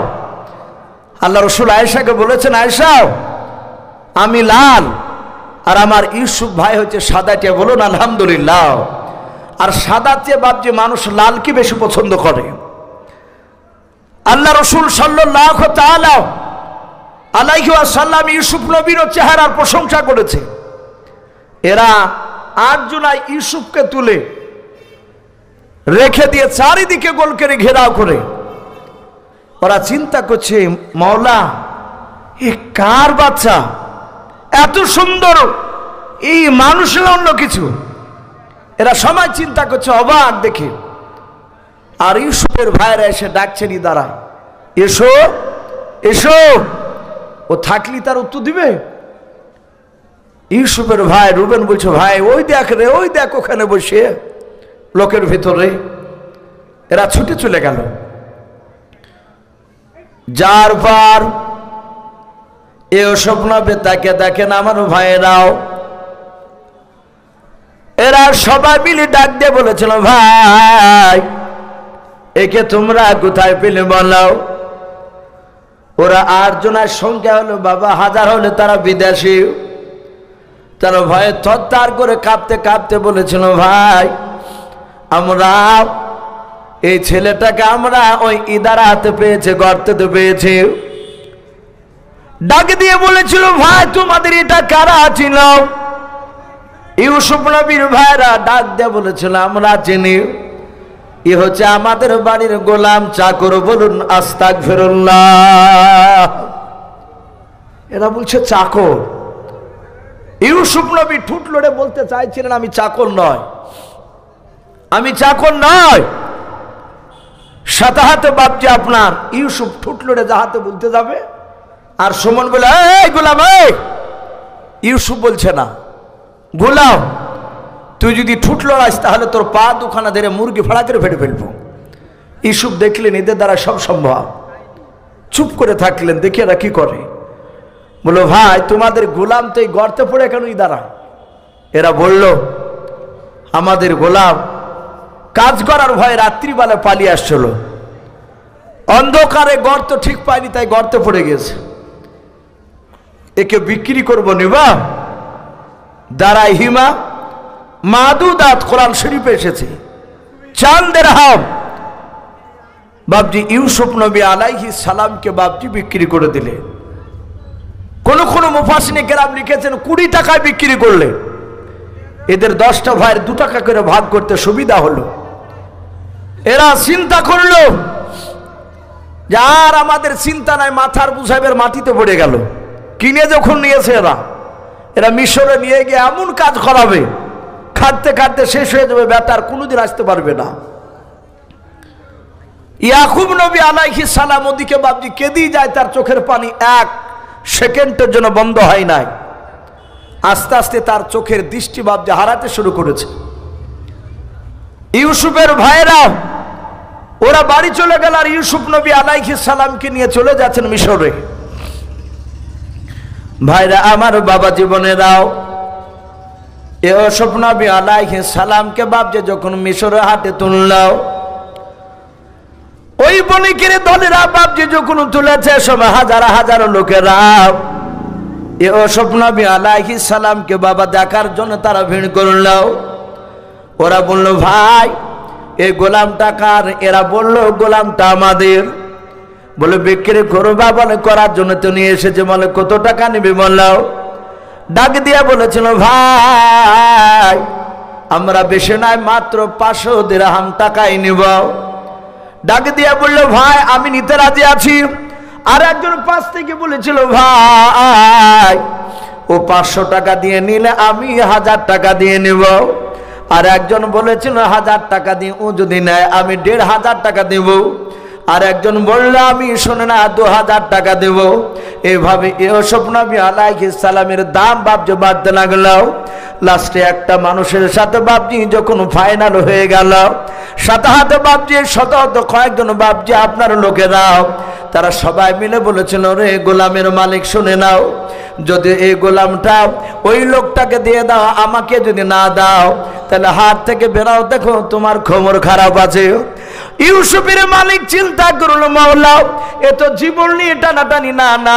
Speaker 1: আল্লাহ রসুল আয়েশাকে বলেছেন, আয়েশা আমি লাল আর আমার ইউসুফ ভাই হচ্ছে সাদাটে। বলুন আলহামদুলিল্লাহ। আর সাদা চেয়ে বাপজি মানুষ লালকে বেশি পছন্দ করে। আল্লাহ রসুল সাল্লাল্লাহু তাআলা আলাইহি ওয়াসাল্লাম ইউসুফ নবীর চেহারার প্রশংসা করেছে। এরা 8 জুলাই ইউসুফকে তুলে রেখে দিয়ে চারিদিকে গোল করে ঘেরাও করে ওরা চিন্তা করছে, মাওলা এ কার বাচ্চা, এত সুন্দর, এই মানুষ না অন্য কিছু। এরা সময় চিন্তা করছে অবাক দেখে। আর ইউসুফের ভাইরা এসে ডাকছেন ইদারায়, এসো এসো। ও থাকলি তার উত্তর দিবে? ইউসুফের ভাই রুবেন বলছে, ভাই ওই দেখ রে, ওই দেখ ওখানে বসে লোকের ভেতরে। এরা ছুটে চলে গেল। যার পর এও স্বপ্ন তাকে দেখেন আমার ভাইয়েরাও। এরা সবাই মিলে ডাক দিয়ে বলেছিল, ভাই একে তোমরা কোথায় পেলে বলাও? ওরা 8 জনের সংখ্যা হলো বাবা, 1000 হলে তারা বিদেশি। তারা ভয়ে থরথর করে কাঁপতে কাঁপতে বলেছিল, ভাই আমরা এই ছেলেটাকে আমরা ওই ইদারা হাতে পেয়েছে, গর্তেতে পেয়েছি। ডাক দিয়ে বলেছিল, ভাই তোমাদের এটা কারা ছিল? ইউসুফ নবীর ভাইরা ডাক দিয়ে বলেছিল, আমরা চিনি, এ হচ্ছে আমাদের বাড়ির গোলাম চাকর। বলুন আস্তাগফিরুল্লাহ। এরা বলছে চাকর। ইউসুফ নবী ঠুট লড়ে বলতে চাইছিলেন, আমি চাকর নয়, আমি চাকর নয়। সাথে বাপজি আপনার ইউসুফ ঠুট লড়ে যাহাতে বলতে যাবে, আর সুমন বলে, এই গোলাম, এই ইউসুফ বলছে না, গোলাম তুই যদি ঠুট লড়াইস তাহলে তোর পা দুখানা ধরে মুরগি ফাড়া করে ফেটে ফেলবো। ইউসুফ দেখলেন এদের দ্বারা সব সম্ভব, চুপ করে থাকলেন। দেখে এরা কি করে, বলো, ভাই তোমাদের গোলাম তো এই গর্তে পড়ে কেন ইদারা? এরা বলল, আমাদের গোলাম কাজ করার ভয়ে রাত্রিবেলা পালিয়ে আসছিল, অন্ধকারে গর্ত ঠিক পায়নি, তাই গর্তে পড়ে গেছে। একে বিক্রি করবো নিবা? দাঁড়াই হিমা মাদুদাত কোরআন শরীফে এসেছে, চাঁদের হাম। বাপজি ইউসুফ নবী আলাইহিস সালামকে বাপজি বিক্রি করে দিলে। কোন কোন মুফাসসিরিনে কেরাম লিখেছেন 20 টাকায় বিক্রি করলে। এদের 10টা ভাইয়ের 2 টাকা করে ভাগ করতে সুবিধা হলো। এরা চিন্তা করলো যে আর আমাদের চিন্তা নাই, মাথার বুঝাইবের মাটিতে পড়ে গেল। কিনে যখন নিয়েছে এরা মিশরে নিয়ে গিয়ে এমন কাজ করাবে, খাটতে খাটতে শেষ হয়ে যাবে, বেটার কোনোদিন আসতে পারবে না। ইয়াকুব নবী আলাইহিস সালাম ওদিকে বাপজি কেঁদেই যায়, তার চোখের পানি 1 সেকেন্ডের জন্য বন্ধ হয় নাই। আস্তে আস্তে তার চোখের দৃষ্টি বাপজি হারাতে শুরু করেছে। ইউসুফের ভাইরা ওরা বাড়ি চলে গেল, আর ইউসুফ নবী আলাইহিস সালামকে নিয়ে চলে যাচ্ছেন মিশরে। ভাইরা আমার, বাবা জীবনেরাও, ইউসুফ নবী আলাইহিস সালামকে বাপজি যখন মিশরে হাতে তুললাও, ওই বণিকের দলেরা বাপজি যখন তুলেছে, সব হাজার হাজার লোকেরা ইউসুফ নবী আলাইহিস সালামকে বাবা দেখার জন্য তারা ভিড় করলো। ওরা বলল, ভাই এই গোলামটা কার? এরা বলল, গোলামটা আমাদের। বলে বিক্রি করবা? বলে করার জন্য তো নিয়ে এসেছে। বলে কত টাকা নিবি? বললাও। ডাক দিয়া বলেছিল, ভাই আমরা বেশি নাই, মাত্র 500 দিরহাম টাকাই নিব। ডাক দিয়া বললো, ভাই আমি নিতে রাজি আছি। আর একজন পাশ থেকে বলেছিল, ভাই ও 500 টাকা দিয়ে নিলে আমি 1000 টাকা দিয়ে নিব। আর একজন বলেছিল 1000 টাকা দিয়ে ও যদি নেয় আমি 1500 টাকা দেব। আর একজন বলল, আমি শোনে না 2000 টাকা দেব। এইভাবে ইউসুফ নবী আলাইহিস সালামের দাম বাপজি বাড়তে লাগলো। লাস্টে একটা মানুষের সাথে বাপজি যখন ফাইনাল হয়ে গেল, সাথে হাতে বাপজি শত কয়েকজন বাপজি আপনার লোকেরাও তারা সবাই মিলে বলেছিল, রে গোলামের মালিক শুনে নাও, যদি এই গোলামটা ওই লোকটাকে দিয়ে দাও, আমাকে যদি না দাও তাহলে হাত থেকে বেরাও, দেখো তোমার খবর খারাপ আছে। ইউসুফের মালিক চিন্তা করলো, মাওলা এ তো জীবন নিয়ে টানাটানি, না না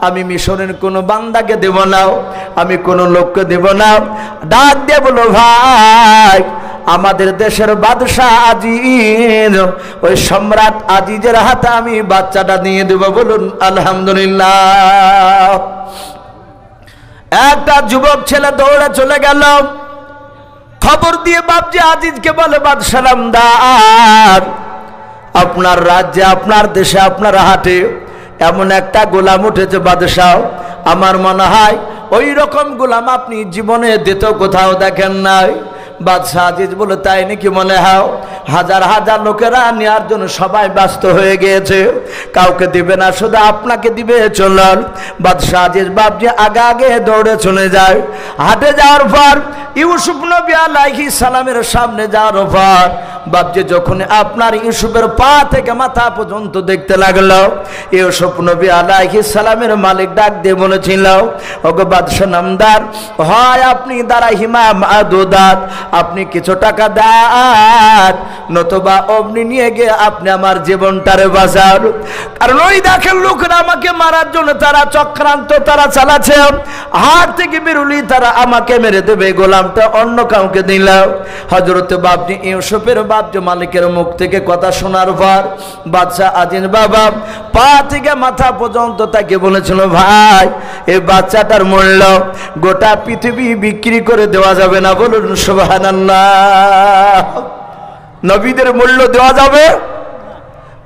Speaker 1: আমি মিশরের কোনো বান্দাকে দেব না, আমি কোনো লোককে দেব না। ডাক দিয়ে বলো, ভাই আমাদের দেশের বাদশাহ আজিজ, ওই সম্রাট আজিজের হাতে আমি বাচ্চাটা দিয়ে দেব। বলুন আলহামদুলিল্লাহ। একটা যুবক ছেলে দৌড়ে চলে গেল, খবর দিয়ে বাপজি আজিজকে বলে, বাদশাহ নামদার, আপনার রাজ্যে, আপনার দেশে, আপনার হাটে এমন একটা গোলাম উঠেছে বাদশাহ, আমার মনে হয় ওই রকম গোলাম আপনি জীবনে দ্বিতীয় কোথাও দেখেন নাই। বাদশাহ আজিজ বলে, তাই নাকি? মনে হয় হাজার হাজার লোকেরা নেওয়ার জন্য সবাই ব্যস্ত হয়ে গিয়েছে, কাউকে দিবে না, শুধু আপনাকে দিবে, চলুন। বাদশাহ আজিজ বাপজি আগে আগে দৌড়ে চলে যায়। হাটে যাওয়ার পর ইউসুফ নবী আলাইহিস সালামের সামনে যাওয়ার পর বাপজি যখন আপনার ইউসুফের পা থেকে মাথা পর্যন্ত দেখতে লাগলো, ইউসুফ নবী আলাইহিস সালামের মালিক ডাক দিয়ে বলেছিল, ওগো বাদশা নামদার, হয় আপনি দ্বারা হিমা মাদুদাত, আপনি কিছু টাকা দেন, নতুবা অমনি নিয়ে গিয়ে আপনি আমার জীবনটারে বাঁচান। কারণ ওই দেখেন লোকরা আমাকে মারার জন্য তারা চক্রান্ত তারা চালাচ্ছে, হাত থেকে বেরুলি তারা আমাকে মেরে দেবে, গোলামটা অন্য কাউকে দিলাম। হযরত বাপজি ইউসুফের বাপজি মালিকের মুখ থেকে কথা শোনার পর বাদশা আজিজ বাবা পা থেকে মাথা পর্যন্ত তাকে বলেছিল, ভাই এই বাচ্চাটার মূল্য গোটা পৃথিবী বিক্রি করে দেওয়া যাবে না, বলুন সুবহানাল্লাহ। নবীদের মূল্য দেওয়া যাবে?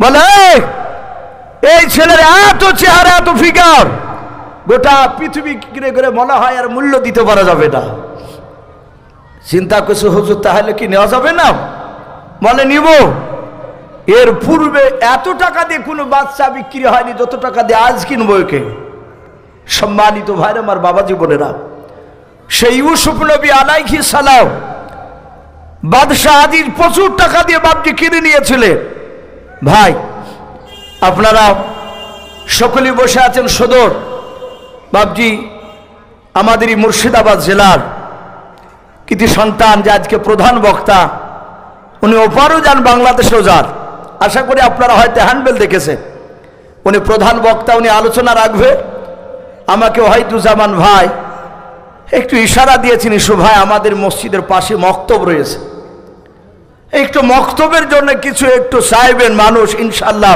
Speaker 1: বলে এই ছেলের এত চেহারা এত ফিগার গোটা পৃথিবী কিনে করে মনে হয় আর মূল্য দিতে পারা যাবে না। চিন্তা করছে হুজুর তাহলে কি নেওয়া যাবে না? বলে নিব। এর পূর্বে এত টাকা দিয়ে কোনো বাচ্চা বিক্রি হয়নি যত টাকা দিয়ে আজ কিনবো একে। সম্মানিত ভাইরা আমার বাবাজি বোনেরা, সেই ইউসুফ নবী আলাইহিস সালাম বাদশাহ আজিজ প্রচুর টাকা দিয়ে বাপজি কিনে নিয়েছিলেন। ভাই আপনারা সকলেই বসে আছেন সদর বাপজি আমাদেরই মুর্শিদাবাদ জেলার কৃতি সন্তান, যে আজকে প্রধান বক্তা, উনি ওপারও যান বাংলাদেশেও যান, আশা করি আপনারা হয়তো হ্যান্ডবেল দেখেছেন। উনি প্রধান বক্তা, উনি আলোচনা রাখবে। আমাকে ওয়াহিদুজ্জামান ভাই একটু ইশারা দিয়েছেন, ইসু ভাই আমাদের মসজিদের পাশে মক্তব রয়েছে, একটু মক্তবের জন্য কিছু একটু চাইবেন, মানুষ ইনশাল্লাহ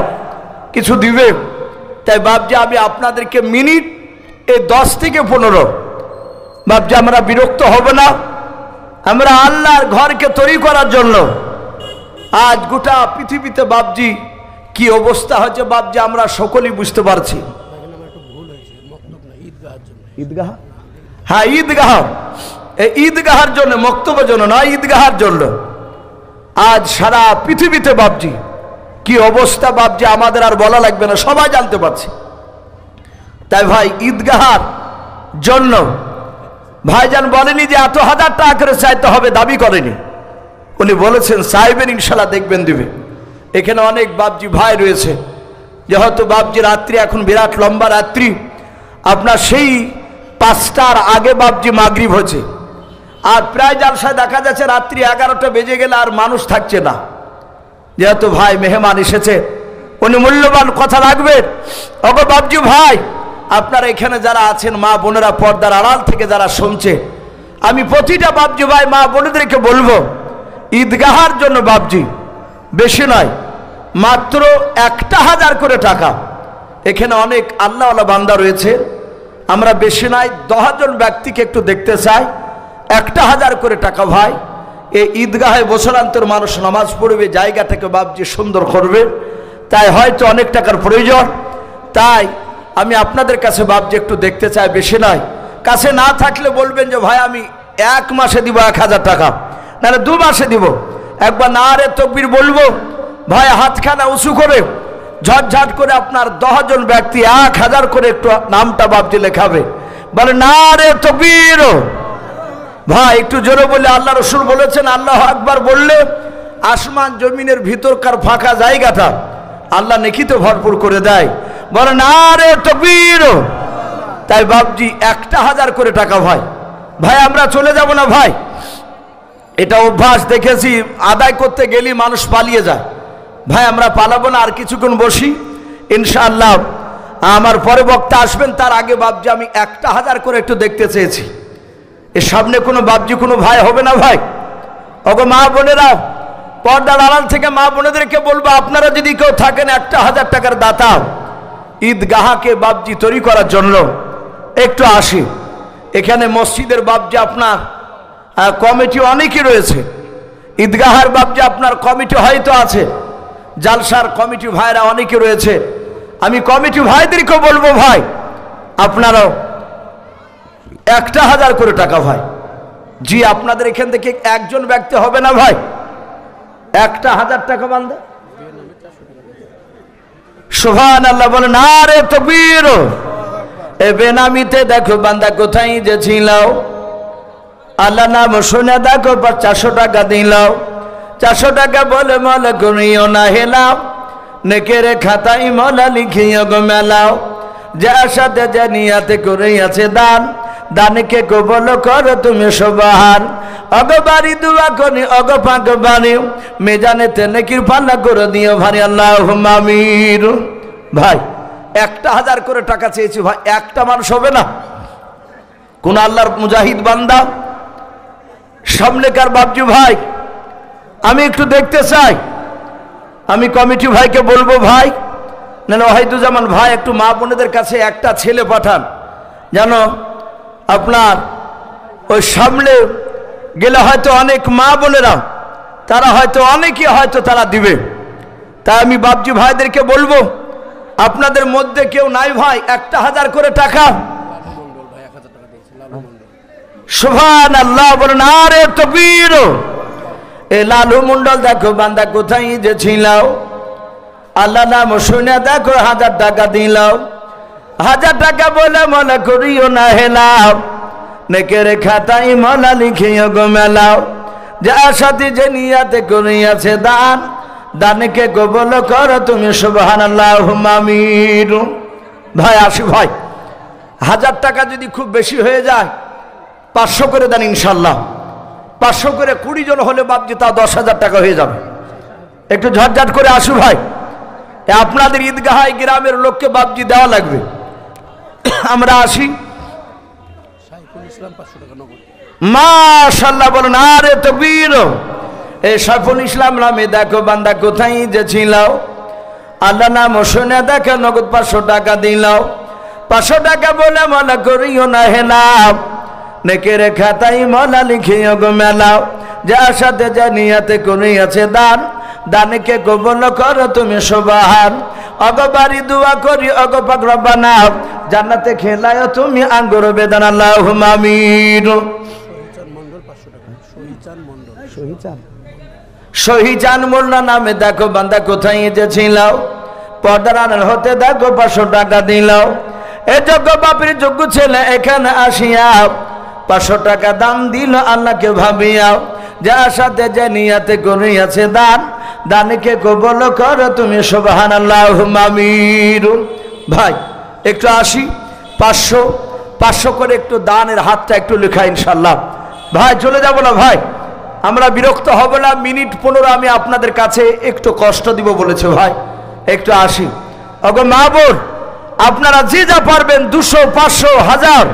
Speaker 1: কিছু দিবে। তাই বাপজি আমি আপনাদেরকে মিনিট এই 10 থেকে 15 বাপজি আমরা বিরক্ত হব না, আমরা আল্লাহর ঘরকে তৈরি করার জন্য আজ গোটা পৃথিবীতে বাপজি কি অবস্থা হচ্ছে বাপজি আমরা সকলেই বুঝতে পারছি। ঈদগাহ, হ্যাঁ ঈদগাহ, এই ঈদগাহের জন্য, মক্তবের জন্য না, ঈদগাহের জন্য আজ সারা পৃথিবীতে বাপজি কি অবস্থা বাপজি আমাদের আর বলা লাগবে না, সবাই জানতে পারছে। তাই ভাই ঈদগাহার জন্য ভাইজান বলেনি যে এত হাজার টাকা করে চাইতে হবে, দাবি করেনি। উনি বলেছেন চাইবেন ইনশাল্লাহ দেখবেন দিবে। এখানে অনেক বাপজি ভাই রয়েছে, যেহেতু বাপজি রাত্রি এখন বিরাট লম্বা রাত্রি, আপনার সেই 5টার আগে বাপজি মাগরিব হচ্ছে, আর প্রায় জালসায় দেখা যাচ্ছে রাত্রি 11টা বেজে গেলে আর মানুষ থাকছে না। যেহেতু ভাই মেহমান এসেছে, উনি মূল্যবান কথা রাখবেন। ওগো বাপজি ভাই, আপনারা এখানে যারা আছেন মা বোনেরা, পর্দার আড়াল থেকে যারা শুনছে, আমি প্রতিটা বাপজি ভাই মা বোনেদেরকে বলবো, ঈদগাহার জন্য বাপজি বেশি নয়, মাত্র 1000 করে টাকা। এখানে অনেক আল্লাহওয়ালা বান্দা রয়েছে, আমরা বেশি নয় 10 জন ব্যক্তিকে একটু দেখতে চাই, 1000 করে টাকা ভাই। এই ঈদগাহে বছরান্তর মানুষ নামাজ পড়বে, জায়গাটাকে বাপজি সুন্দর করবে, তাই হয়তো অনেক টাকার প্রয়োজন। তাই আমি আপনাদের কাছে বাপজি একটু দেখতে চাই, বেশি নয়। কাছে না থাকলে বলবেন যে ভাই আমি 1 মাসে দিব 1000 টাকা, নাহলে 2 মাসে দিব। একবার নারে তাকবীর বলবো, ভাই হাতখানা উঁচু করে ঝটঝট করে আপনার 10 জন ব্যক্তি 1000 করে একটু নামটা বাপজি লেখাবে, বলে নারে তাকবীর। ভাই একটু জোরে বলে, আল্লাহ রসুল বলেছেন আল্লাহু আকবার বললে আসমান জমিনের ভিতরকার ফাঁকা জায়গাটা আল্লাহ নেকিতে ভরপুর করে দেয়, বলে নারে তাকবীর। তাই বাপজি 1000 করে টাকা ভাই। ভাই আমরা চলে যাব না ভাই, এটা অভ্যাস দেখেছি, আদায় করতে গেলে মানুষ পালিয়ে যায়। ভাই আমরা পালাবো না, আর কিছুক্ষণ বসি ইনশাআল্লাহ। আমার পরে বক্তা আসবেন, তার আগে বাপজি আমি 1000 করে একটু দেখতে চেয়েছি। এর সামনে কোনো বাপজি কোনো ভাই হবে না ভাই? ওগো মা বোনেরা, পর্দার আড়াল থেকে মা বোনেদেরকে বলবো, আপনারা যদি কেউ থাকেন 1000 টাকার দাতা, ঈদগাহকে বাপজি তৈরি করার জন্য একটু আসি। এখানে মসজিদের বাপজি আপনার কমিটি অনেকই রয়েছে, ঈদগাহার বাপজি আপনার কমিটি হয়তো আছে, জালসার কমিটি ভাইরা অনেকে রয়েছে। আমি কমিটি ভাইদেরকে বলবো, ভাই আপনারাও 1000 করে টাকা ভাই। জি আপনাদের এখান থেকে একজন ব্যক্তি হবে না ভাই, 1000 টাকা বান্দা। সুবহানাল্লাহ বলে নারে তাকবীর। এ বেনামিতে দেখো বান্দা কোথায় যে ছিল, আল্লাহ নাম শুনে দেখো 500 টাকা দিল। 400 টাকা বলে মলা করিও না হেলাও, নেকের খাতায় মলা লিখিও গো মেলাও। যার সাথে যে নিয়াতে করিয়াছে দান, দানকে কবল কর তুমি সুবহান। অগবারি দুয়া করি অগ পাক বাণী, মেজানেতে নেকির পাল্লা করে দিও ভারী আল্লাহুম্মা আমিন। ভাই 1000 করে টাকা চেয়েছি ভাই, একটা মানুষ হবে না? কোন আল্লাহর মুজাহিদ বান্দা সামনেকার বাপজি ভাই, আমি একটু দেখতে চাই। আমি কমিটি ভাইকে বলবো ভাই, না ওয়াহিদুজ্জামান ভাই, একটু মা বোনেদের কাছে একটা ছেলে পাঠান, যেন আপনার ওই সামনে গেলে হয়তো অনেক মা বোনেরা তারা হয়তো অনেকে হয়তো তারা দিবে। তাই আমি বাপজি ভাইদেরকে বলবো, আপনাদের মধ্যে কেউ নাই ভাই 1000 করে টাকা? সুবহানাল্লাহ বলেন, আরে তাকবীর। এ লালু মন্ডল দেখো বান্দা কোথায় যে ছিলাও, আল্লাহ নাম শুনে দেখো 1000 টাকা দিলাও। 1000 টাকা বলে মনে করিও না হেলাও, নেকের খাতায় মলা লিখিও গো মেলাও। যার সাথে যে নিয়াতে করিয়াছে দান, দানকে কবুল করো তুমি সুবহানাল্লাহুম্মা আমিন। ভাই আসি ভাই, 1000 টাকা যদি খুব বেশি হয়ে যায় 500 করে দেন ইনশাল্লাহ। 500 করে 20 জন হলে বাপজি তা 10,000 টাকা হয়ে যাবে। একটু ঝটঝট করে আসু ভাই, আপনাদের ঈদগাহায় গ্রামের লোককে বাপজি দেওয়া লাগবে। আমরা আসি। মাশাআল্লাহ বলেন, আরে তাকবীর। এই সাইফুল ইসলাম নামে দেখো বান্দা কোথায় যে ছিলাও, আল্লাহ নাম শুনে দেখো নগদ 500 টাকা দিলাও। 500 টাকা বলে মনে করিও না হেলাও, নেকের খাতায় মলা লিখিও গো মেলাও। যার সাথে যে নিয়াতে করিয়াছে দান, দানকে কবুল করো তুমি সুবহান। অগবারি দোয়া করি অগ পাক রব্বানা, জান্নাতে খেলায় তুমি আঙ্গুর বেদান আল্লাহুম্মা আমিন। শহীদান মোল্লা নামে দেখো বান্দা কোথায় যে ছিলাও, পর্দার আড়াল হতে দেখো 500 টাকা দিলাও। এ যোগ্য বাপের যোগ্য ছেলে এখানে আসিয়া 500 টাকা দান দিল আল্লাহকে ভাবিয়া। যার সাথে যে নিয়াতে করিয়াছে দান, দানকে কবুল করো তুমি সুবহানাল্লাহুম্মা আমিন। ভাই একটু আসি, 500 করে একটু দানের হাতটা একটু লেখা ইনশাল্লাহ। ভাই চলে যাব না ভাই, আমরা বিরক্ত হব না। মিনিট 15 আমি আপনাদের কাছে একটু কষ্ট দিব বলেছে ভাই, একটু আসি। ওগো মা বোন, আপনারা যে যা পারবেন 200, 500, 1000,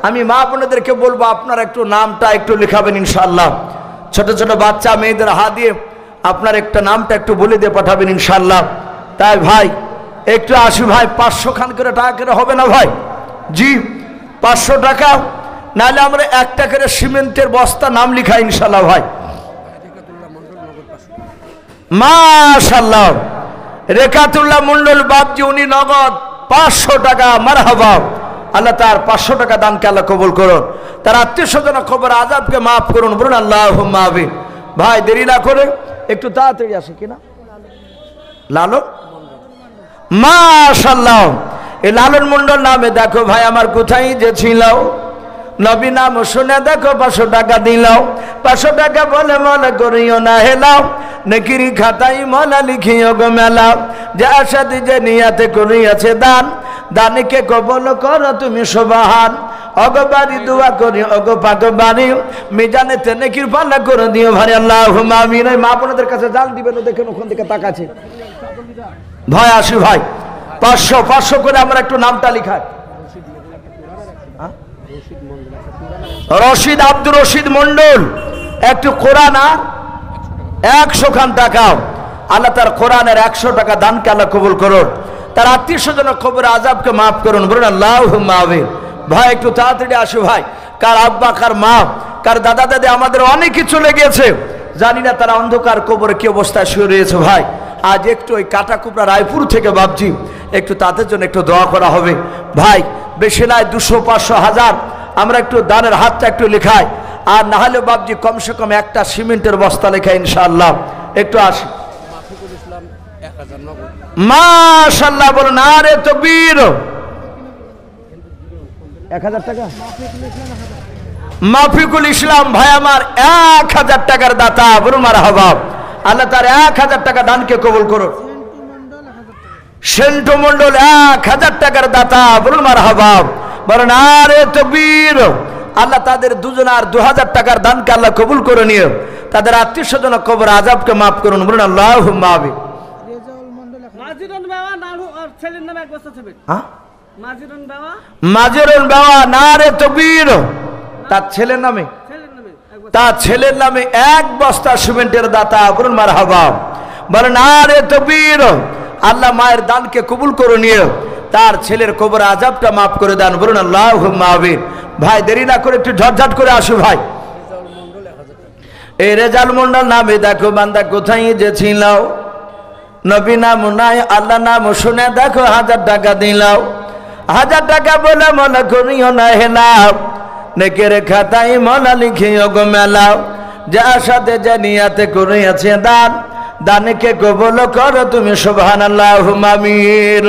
Speaker 1: আমি মা বোনেদেরকে বলবো আপনারা একটু নামটা একটু লেখাবেন ইনশাল্লাহ। ছোট ছোট বাচ্চা মেয়েদের হাত দিয়ে আপনার একটা নামটা একটু বলে দিয়ে পাঠাবেন ইনশাল্লাহ। তাই ভাই একটু আসি ভাই, 500 খান করে টাকা করে হবে না ভাই? জি 500 টাকা, নাহলে আমরা 1 টাকা করে সিমেন্টের বস্তা নাম লিখা ইনশাল্লাহ ভাই। মাশাআল্লাহ, রেখাতুল্লাহ মন্ডল বাপজি উনি নগদ 500 টাকা। মারহাবা, আল্লাহ তার 500 টাকা দানকে আল্লাহ কবুল করুন, তার আত্মীয় স্বজন খবর আযাবকে মাফ করুন, বলুন আল্লাহুম্মা আমিন। ভাই দেরি না করে একটু তাড়াতাড়ি আসে কিনা লালন। মাশাআল্লাহ, এই লালন মন্ডল নামে দেখো ভাই আমার কোথায় যে ছিলাও, নবী নাম শুনে দেখো 500 টাকা দিলাও। 500 টাকা বলে মনে করিও না হেলাও, নেকির খাতায় মলা লিখিও গো মেলাও। যার সাথে যে নিয়াতে করিয়াছে দান, দানকে কবুল করো তুমি সুবহান। অগবারি দোয়া করি অগ পাক বাণী, মিজানেতে নেকির পাল্লা করে দিও ভারী আল্লাহুম্মা আমিন। মা বোনদের কাছে জাল দিবেন, দেখেন ওখান থেকে তাকাচ্ছে ভাই। আসি ভাই, 500 করে আমরা একটু নামটা লিখাই। রশিদ, আব্দুর রশিদ মন্ডল, একটু কোরআন আর 100 খান টাকা, আল্লাহ তার কোরআনের 100 টাকা দানকে আল্লাহ কবুল করুন, তার আত্মীয় স্বজনের খবর আযাবকে মাফ করুন, বলুন আল্লাহুম্মা আমিন। ভাই একটু তাড়াতাড়ি আসো ভাই, কার আব্বা কার মা কার দাদা দাদি আমাদের অনেকে চলে গিয়েছে, জানি না তারা অন্ধকার কবরে কি অবস্থায় শুয়ে রয়েছে ভাই। আজ একটু ওই কাটাকুপড়া রায়পুর থেকে ভাবছি একটু তাদের জন্য একটু দোয়া করা হবে ভাই। বেশি নয় 200, 500, 1000 আমরা একটু দানের হাতটা একটু লেখাই, আর না হলে বাবজি কমসে কম একটা সিমেন্টের বস্তা লেখা ইনশাআল্লাহ। একটু আসি। মাশাআল্লাহ বলুন, আরে তাকবীর। 1000 টাকা মাফিকুল ইসলাম ভাই আমার 1000 টাকার দাতা, বলুন মারহাবা। আল্লাহ তার 1000 টাকা দানকে কবুল করুন। সেন্টু মন্ডল 1000 টাকার দাতা, বলুন মারহাবা। বলেন আরে তাকবীর। আল্লাহ তাদের দুজনার 2000 টাকার দানকে আল্লাহ কবুল করে নিয়ে তাদের আত্মীয় স্বজন কবর আযাবকে মাফ করুন, বলুন আল্লাহুম্মা আমিন।
Speaker 2: মাজিরুন বাবা নাড়ু আর ছেলের নামে এক বস্তা হবে।
Speaker 1: হ্যাঁ
Speaker 2: মাজিরুন বাবা,
Speaker 1: মাজিরুল বাবা নারে তাকবীর। তার ছেলের নামে,
Speaker 2: ছেলের নামে এক বস্তা।
Speaker 1: তার ছেলের নামে 1 বস্তা সিমেন্টের দাতা, বলুন মারহাবা। বলেন আরে তাকবীর। আল্লাহ মায়ের দানকে কবুল করে নিয়ে তার ছেলের কবর আযাবটা মাফ করে দেন, বলুন আল্লাহুম্মা আমিন। ভাই দেরি না করে একটু ঝটঝট করে আসো ভাই। এই রেজাল মন্ডল নামে দেখো বান্দা কোথায় যে ছিল, নবী নাম নাই আল্লাহ নাম শুনে দেখো 1000 টাকা দিলাও। 1000 টাকা বলে মনে করিও না হেলাও, নেকের খাতায় মলা লিখিও গো মেলাও। যে আশাতে যে নিয়াতে করিয়াছে দান, দানকে কবুল করো তুমি সুবহানাল্লাহুম্মা আমিন।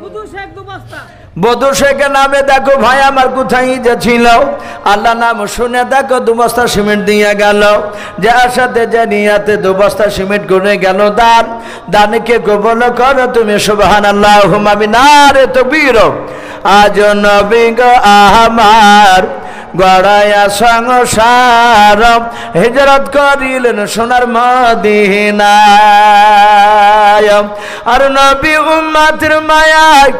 Speaker 2: বুদু শেখ দু বস্তা।
Speaker 1: বধু শেখ নামে দেখো ভাই আমার কোথায় যে ছিল, আল্লাহ নাম শুনে দেখো 2 বস্তা সিমেন্ট দিয়ে গেল। যে আশাতে যে নিয়াতে 2 বস্তা সিমেন্ট করে গেল দান, দানকে কবুল করো তুমি সুবহানাল্লাহুম্মা আমিন। নারে তাকবীর। আজ নবী গো আমার গড়ায়া সংসার, হিজরত করিলেন সোনার মদিনায়। আর নবী উম্মতের মায়ায়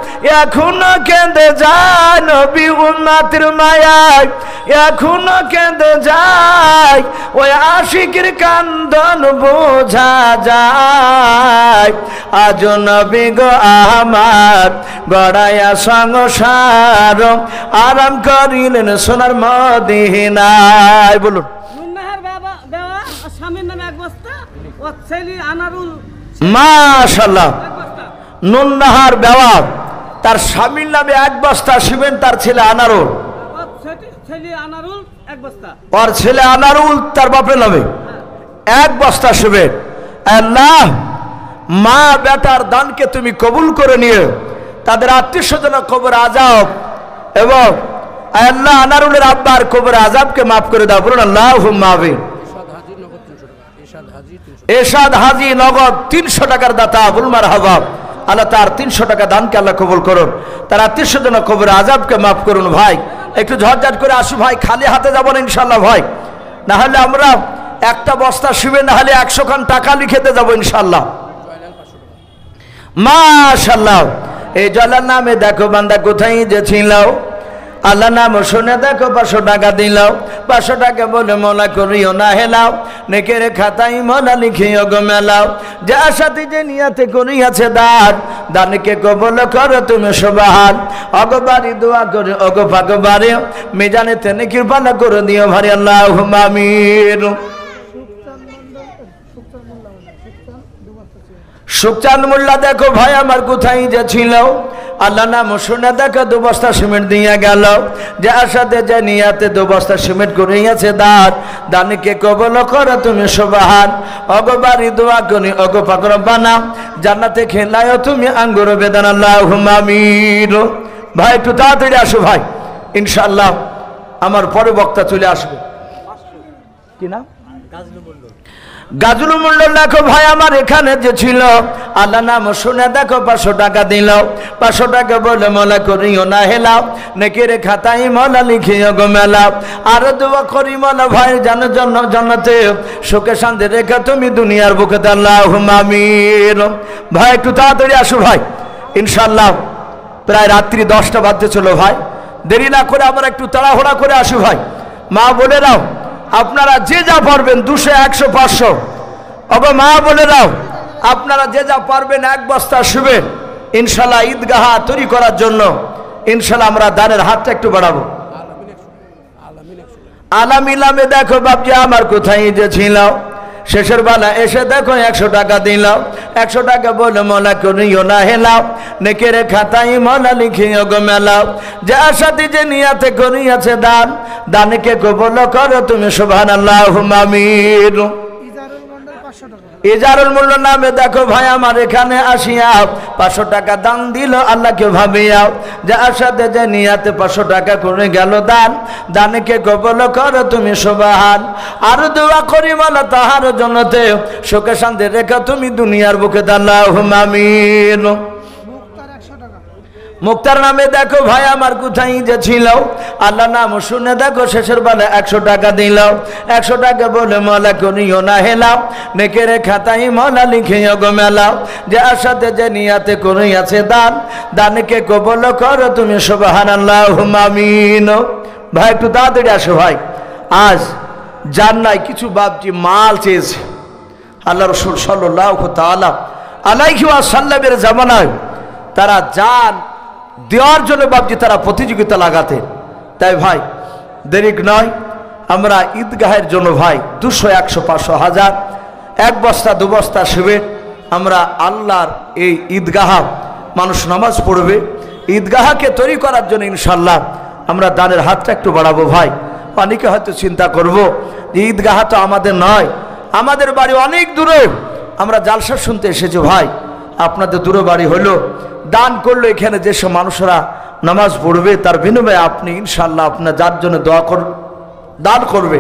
Speaker 1: এখনো কেঁদে যায়, নবী উম্মতের মায়ায় এখনো কেঁদে যায়। ওই আশিকের কান্দন বোঝা যায়। আজ নবী গো আমার গড়ায়া সংসার, আরাম করিলেন সোনার মদিনায়। বলুন
Speaker 2: নুননাহার বাবা দেওয়া আর স্বামীর নামে এক বস্তা, ও ছেলে আনারুল
Speaker 1: মাশাআল্লাহ।
Speaker 2: এক বস্তা।
Speaker 1: নুননাহার বেওয়া তার স্বামীর নামে 1 বস্তা সিমেন্ট, তার ছেলে আনারুল,
Speaker 2: ও ছেলে আনারুল এক বস্তা।
Speaker 1: ওর ছেলে আনারুল তার বাপের নামে 1 বস্তা সিমেন্ট। আল্লাহ মা বেটার দানকে তুমি কবুল করে নিয়ে তাদের আত্মীয় স্বজন কবর আযাব এবং আল্লাহ আনারুলের আব্বার কবর আযাবকে মাফ করে দাও, বলুন আল্লাহুম্মা আমিন। এরশাদ হাজী নগদ 300 টাকার দাতা, বলুন মারহাবা। আল্লাহ তার 300 টাকা দানকে আল্লাহ কবুল করুন, তার আত্মীয় স্বজন কবর আযাবকে মাফ করুন। ভাই একটু ঝটঝট করে আসু ভাই, খালি হাতে যাব না ইনশাআল্লাহ ভাই, না হলে আমরা একটা বস্তা শিবে না হলে 100 খান টাকা লিখেতে যাব ইনশাআল্লাহ। মাশাআল্লাহ। এই জলার নামে দেখো বান্দা কোথায় যে ছিল, আল্লাহ নাম শুনে দেখো 500 টাকা দিলাও। 500 টাকা বলে মলা করিও না হেলাও, নেকের খাতায় মলা লিখিও গো মেলাও। যে আশাতে যে নিয়াতে করিয়াছে দান, দানকে কবুল করো তুমি সুবহান। অগবারি দোয়া করে অগো পাকবারে মিজানেতে নেকির পালা করে দিও ভারি, আল্লাহুম্মা আমিন। সুকচান মোল্লা দেখো ভাই আমার কোথায় যে ছিল, আল্লাহ নাম শুনে দেখো 2 বস্তা সিমেন্ট দিয়ে গেল। যে আশাতে যে নিয়াতে 2 বস্তা সিমেন্ট করিয়াছে দান, দানকে কবুল করো তুমি সুবহান। অগবারি দোয়া করি অগো পাক রব্বানা, জান্নাতে খেলায়ও তুমি আঙ্গুর বেদান, আল্লাহুম্মা আমিন। ভাই একটু তাড়াতাড়ি আসো ভাই, ইনশাআল্লাহ আমার পরে বক্তা চলে আসবে। কি নাম? গাজুল মন্ডল দেখো ভাই আমার এখানে যে ছিল, আল্লাহ নাম শুনে দেখো 500 টাকা দিল। 500 টাকা বলে মলা করিও না হেলাও, নেকের খাতায় মলা লিখিও গো মেলাও। আর দোয়া করি মলা ভাই জানার জন্য জান্নাতে সুখে শান্তি রেখে তুমি দুনিয়ার বুকে, আল্লাহুম্মা আমিন। ভাই একটু তাড়াতাড়ি আসো ভাই, ইনশাআল্লাহ প্রায় রাত্রি 10টা বাজতে চলো ভাই, দেরি না করে আমরা একটু তাড়াহুড়া করে আসো ভাই। মা বলে দাও আপনারা যে যা পারবেন 200 100 500, অবে মা বলে দাও আপনারা যে যা পারবেন 1 বস্তা শুবে ইনশাআল্লাহ ঈদগাহ তৈরি করার জন্য ইনশাআল্লাহ আমরা দানের হাতটা একটু বাড়াবো। আলামিলামে দেখো বাপজি আমার কোথায় যে ছিল, শেষের বেলা এসে দেখো 100 টাকা দিলাও। 100 টাকা বলে মলা করিও না হেলাও, নেকের খাতায় মলা লিখিও গো মেলাও। যে আশাতে যে নিয়াতে করিয়াছে দান, দানকে কবুল করো তুমি সুবহানাল্লাহুম্মা আমিন। ইজারুল মূল্য নামে দেখো ভাই আমার এখানে আসিয়া 500 টাকা দান দিল আল্লাহকে ভাবিয়া, যার সাথে যে নিয়াতে 500 টাকা করে গেল দান, দানকে কবুল করো তুমি সুবহান। আর দোয়া করি মালা তাহার জন্নতে সুখে শান্তি রেখে তুমি দুনিয়ার বুকে আল্লাহুম্মা আমিন। মুক্তার নামে দেখো ভাই আমার কোথায় যে ছিল, আল্লাহ নাম শুনে দেখো শেষের বেলা 100 টাকা দিল। 100 টাকা বলে মলা করিও না হেলাও, নেকের খাতায় মলা লিখিও গো মেলাও, যার সাথে যে নিয়াতে করিয়াছে দান, দানকে কবুল করো তুমি সুবহানাল্লাহুম্মা আমিন। ভাই একটু তাড়াতাড়ি আসো ভাই, আজ জান্নায় কিছু বাপজি মাল চেয়েছে। আল্লাহ রাসূল সাল্লাল্লাহু তাআলা আলাইহি ওয়াসাল্লামের জামানায় তারা জান দেওয়ার জন্য বাপজি তারা প্রতিযোগিতা লাগাতে। তাই ভাই দেরি নয়, আমরা ঈদগাহের জন্য ভাই 200, 100, 500, 1000, 1 বস্তা 2 বস্তা সিমেন্ট আমরা আল্লাহর এই ঈদগাহ মানুষ নামাজ পড়বে, ঈদগাহকে তৈরি করার জন্য ইনশাল্লাহ আমরা দানের হাতটা একটু বাড়াবো। ভাই অনেকে হয়তো চিন্তা করব যে ঈদগাহ তো আমাদের নয়, আমাদের বাড়ি অনেক দূরে, আমরা জালসা শুনতে এসেছি। ভাই আপনাদের দূরে বাড়ি হলো, দান করলো এখানে যেসব মানুষরা নামাজ পড়বে তার বিনিময়ে আপনি ইনশাল্লাহ আপনার যার জন্য দান করবে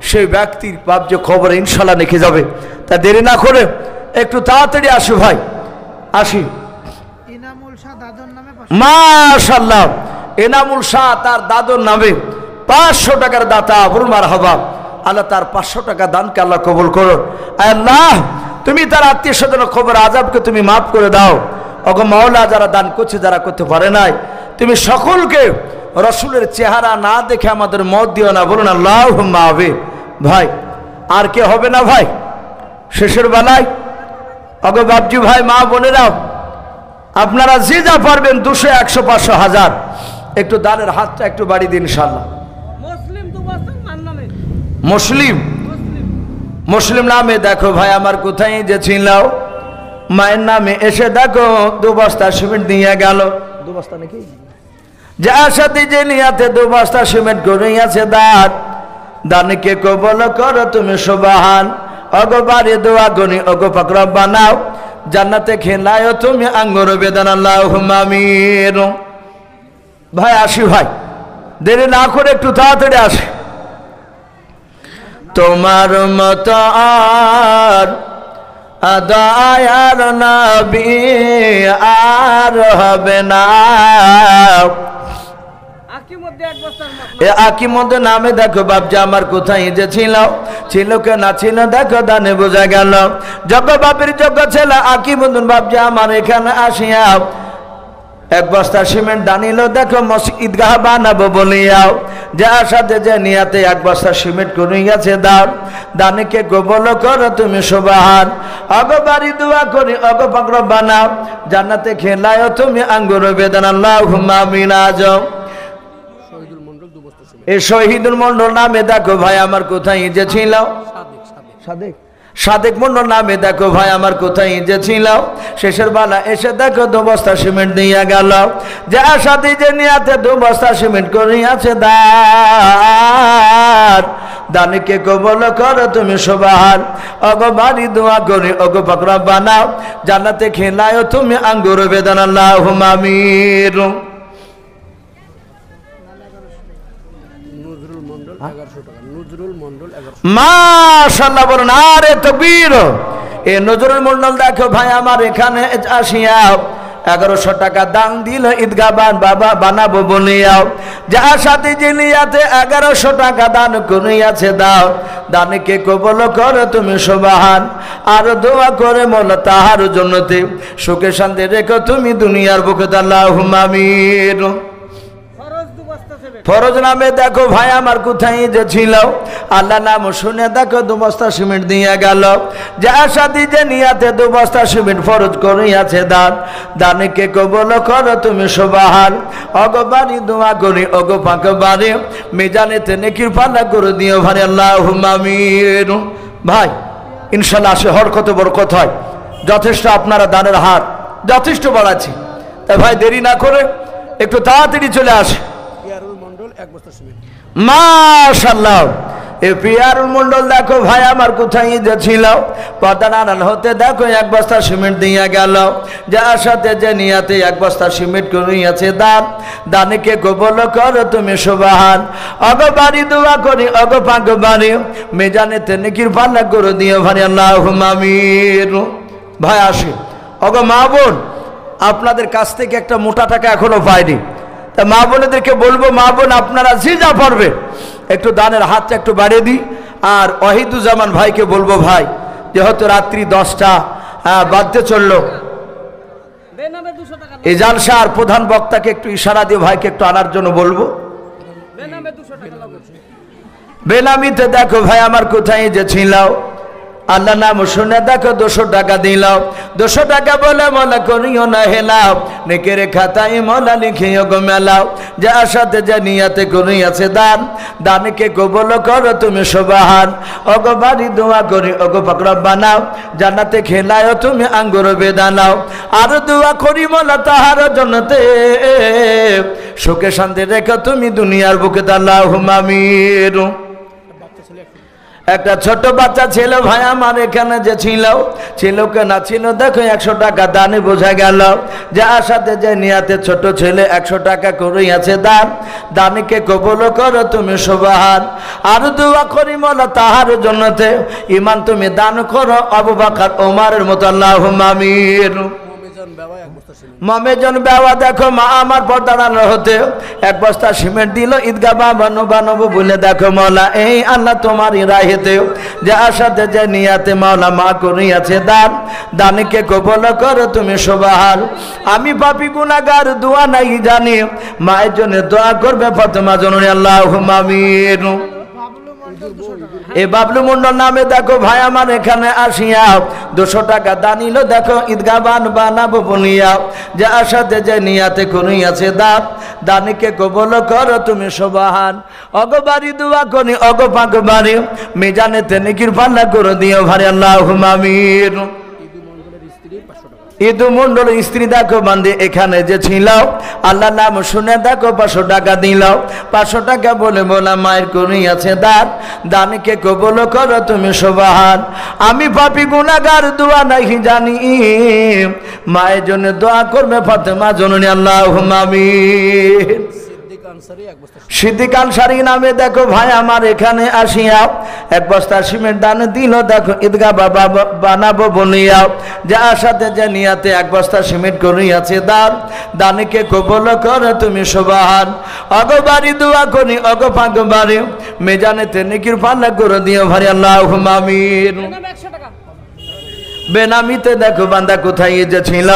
Speaker 1: সেই ব্যক্তির বাপ যে খবরে ইনশাল্লাহ লিখে যাবে। তা দেরি না করে একটু তাড়াতাড়ি আসি ভাই, আসি। মাশাআল্লাহ, এনামুল শাহ তার দাদুর নামে 500 টাকার দাতা, বলুন মারহাবা। আল্লাহ তার 500 টাকা দানকে আল্লাহ কবুল করো। আল্লাহ তুমি তার আত্মীয় স্বজনের খবর আযাবকে তুমি মাফ করে দাও। ওগো মাওলা, যারা দান করছে যারা করতে পারে নাই, তুমি সকলকে রসুলের চেহারা না দেখে আমাদের মত দিও না, বলুন আল্লাহুম্মা আমিন। ভাই আর কে হবে না ভাই শেষের বেলায়? ওগো বাপজি ভাই মা বোনেরা, আপনারা যে যা পারবেন 200, 100, 500, 1000 একটু দানের হাতটা একটু বাড়ি দিন ইনশাআল্লাহ। মুসলিম নামে দেখো ভাই আমার কোথায় যে ছিল, মায়ের নামে এসে দেখো 2 বস্তা সিমেন্ট দিয়ে গেল। 2 বস্তা নাকি? যার সাথে যে নিয়াতে 2 বস্তা সিমেন্ট করিয়াছে দান, দানকে কবুল করো তুমি সুবহান। ওগো বাড়ি দোয়া করি ওগো পাক রব্বানা, জান্নাতে খেলায়ও তুমি আঙ্গুর বেদান আল্লাহুম্মা আমিন। ভাই আসি ভাই, দেরি না করে একটু তাড়াতাড়ি আসি। তোমার মতো আর দয়ার নবী আর হবে না। আকিমুদ্দিন নামে দেখো বাপজা আমার কোথায় যে ছিল কে না ছিল দেখো দানে বোঝা গেল। যজ্ঞ বাপের যজ্ঞ ছেলে আকিমুদ্দিন বাপজা আমার এখানে আসিয়া 1 বস্তা সিমেন্ট দানিল দেখো ঈদগাহ বানাবো বলিয়াও, যার সাথে যে নিয়াতে 1 বস্তা সিমেন্ট করিয়াছে দাও, দানকে কবুল করো তুমি সুবহান। ওগো বাড়ি দোয়া করি ওগো পাক রব্বানা, জান্নাতে খেলায়ও তুমি আঙ্গুর বেদান আল্লাহুম্মা আমিন। আজম এই শহীদুল মন্ডল নামে দেখো ভাই আমার কোথায় যে ছিল, সাদেক মন্ডল নামে দেখো ভাই আমার কোথায় যে ছিল, শেষের বেলা এসে দেখো 2 বস্তা সিমেন্ট দিয়ে গেল। যার সাথে যে নিয়াতে 2 বস্তা সিমেন্ট করিয়াছে দান, দানকে কবুল করো তুমি সুবহান। ওগো বাড়ি দোয়া করি ওগো পাক রব্বানা, জান্নাতে খেলায়ও তুমি আঙ্গুর বেদান আল্লাহুম্মা আমিন। মাশাআল্লাহ বলুন আরে তাকবীর। এই নজরুল মন্ডল দেখো ভাই আমার এখানে আসিয়া 1100 টাকা দান দিল ঈদগাহ বাবা বানাবো বলিয়াও, যার সাথে যে নিয়াতে 1100 টাকা দান করিয়াছে দাও, দানকে কবুল করো তুমি সুবহান। আর দোয়া করে মোলা তাহার জন্নতে সুখে শান্তি রেখো তুমি দুনিয়ার বুকে আল্লাহুম্মা আমিন। ফরজ নামে দেখো ভাই আমার কোথায় যে ছিল, আল্লাহ নাম শুনে দেখো 2 বস্তা সিমেন্ট দিয়ে গেল। যার সাথে যে নিয়াতে 2 বস্তা সিমেন্ট ফরজ করিয়াছে দান, দানকে কবুল করো তুমি সুবহান। ওগো বাড়ি দোয়া করি ওগো পাক বাড়ি, মিজানেতে নেকির পাল্লা করে দিও ভাই আল্লাহুম্মা আমিন। ভাই ইনশাআল্লাহ আসে হর কত বড় কথা হয়, যথেষ্ট আপনারা দানের হাত যথেষ্ট বাড়াচ্ছি। তাই ভাই দেরি না করে একটু তাড়াতাড়ি চলে আসে। মাশাআল্লাহ এ পিয়ারুল মন্ডল দেখো ভাই আমার কোথায় যে ছিল পর্দা নাড়ান হতে দেখো এক বস্তা সিমেন্ট দিয়ে গেল, যার সাথে যে নিয়াতে এক বস্তা সিমেন্ট করিয়াছে দান, দানকে কবুল করো তুমি সুবহান। অগো বাড়ি দোয়া করি অগো পাক বাড়ি মেজানেতে নেকির পাল্লা করে দিও ভাই আল্লাহুম্মা আমিন। ভাই আসি অগো মা বোন, আপনাদের কাছ থেকে একটা মোটা টাকা এখনো পাইনি, তা মা বোনেদেরকে বলবো মা বোন আপনারা যে যা পারবে একটু দানের হাতটা একটু বাড়িয়ে দিই। আর ওয়াহিদুজ্জামান ভাইকে বলবো ভাই যেহেতু রাত্রি 10টা বাজতে চললো,
Speaker 2: বেনামে 200 টাকা
Speaker 1: এই জালসার প্রধান বক্তাকে একটু ইশারা দিয়ে ভাইকে একটু আনার জন্য বলবো।
Speaker 2: বেনামে 200 টাকা লাগবে।
Speaker 1: বেনামিতে দেখো ভাই আমার কোথায় যে ছিল আল্লাহ নাম শুনে দেখো 200 টাকা দিলাম, 200 টাকা বলে মলা করিও না হেলাও, নেকের খাতায় মলা লিখিও গো মেলাও, যার সাথে যে নিয়াতে করিয়াছে দান, দানকে কবুল করো তুমি সুবহান। ওগো বাড়ি দোয়া করি ওগো পাক রব্বানা জান্নাতে খেলায়ও তুমি আঙ্গুর বেদানাও, আর দোয়া করি মলা তাহার জন্নতে সুখে শান্তি রেখো তুমি দুনিয়ার বুকে আল্লাহুম্মা আমিন। একটা ছোট বাচ্চা ছিল ভাই আমার এখানে যে ছিল, কে না ছিল দেখো 100 টাকা দানে বোঝা গেল, যার সাথে যে নিয়াতে ছোট ছেলে 100 টাকা করিয়াছে দান, দানকে কবুল করো তুমি সুবহান। আর দোয়া করি মোলা তাহার জন্নতে ঈমান তুমি দান করো আবু বকর ওমরের মতো আল্লাহুম্মা আমিন। মামেজন বেওয়া দেখো মা আমার পর্দাড়ানো হতে এক বস্তা সিমেন্ট দিল, ঈদগাহ বানাবো বলে দেখো মৌলা এই আল্লাহ তোমারই রাহেতে যার সাথে যে নিয়াতে মাওলা মা করিয়াছে দান, দানকে কবুল করো তুমি সুবহান। আমি পাপী গুনাহগার দোয়া নাই জানি, মায়ের জন্য দোয়া করবে ফাতেমা জননী আল্লাহুম্মা আমিন। এই বাবলু মন্ডল নামে দেখো ভাই আমার এখানে আসিয়া 200 টাকা দানিল দেখো ঈদগাহ বানাবো বলিয়া, যার সাথে যে নিয়াতে করিয়াছে দান, দানকে কবুল করো তুমি সুবহান। অগো বাড়ি দোয়া করি অগো পাক বাড়ি মিজানেতে নেকির পাল্লা করে দিও ভাই আল্লাহুম্মা আমিন। ইদু মন্ডল স্ত্রী দেখো বান্ধে এখানে যে ছিল আল্লাহ নাম শুনে দেখো 500 টাকা দিল, 500 টাকা বলে বলা মায়ের করিয়াছে দান, দানকে কবুল করো তুমি সুবহান। আমি পাপী গুনাহগার দোয়া নাই জানি, মায়ের জন্য দোয়া করবে ফাতেমা জননী আল্লাহুম্মা আমিন। সিদ্দিক আনসারী নামে দেখো ভাই আমার এখানে আসিয়া এক বস্তা সিমেন্ট দান দিল দেখো ঈদগাহ বানাবো বলিয়া, যার সাথে যে নিয়াতে এক বস্তা সিমেন্ট করিয়াছে দান, দানকে কবুল করো তুমি সুবহান। অগো বাড়ি দোয়া করি অগো পাক বাড়ি মেজানেতে নেকির পাল্লা করে দিও ভাই আল্লাহুম্মা আমিন।
Speaker 2: বেনামে 100 টাকা।
Speaker 1: বেনামিতে দেখো বান্দা কোথায় যে ছিল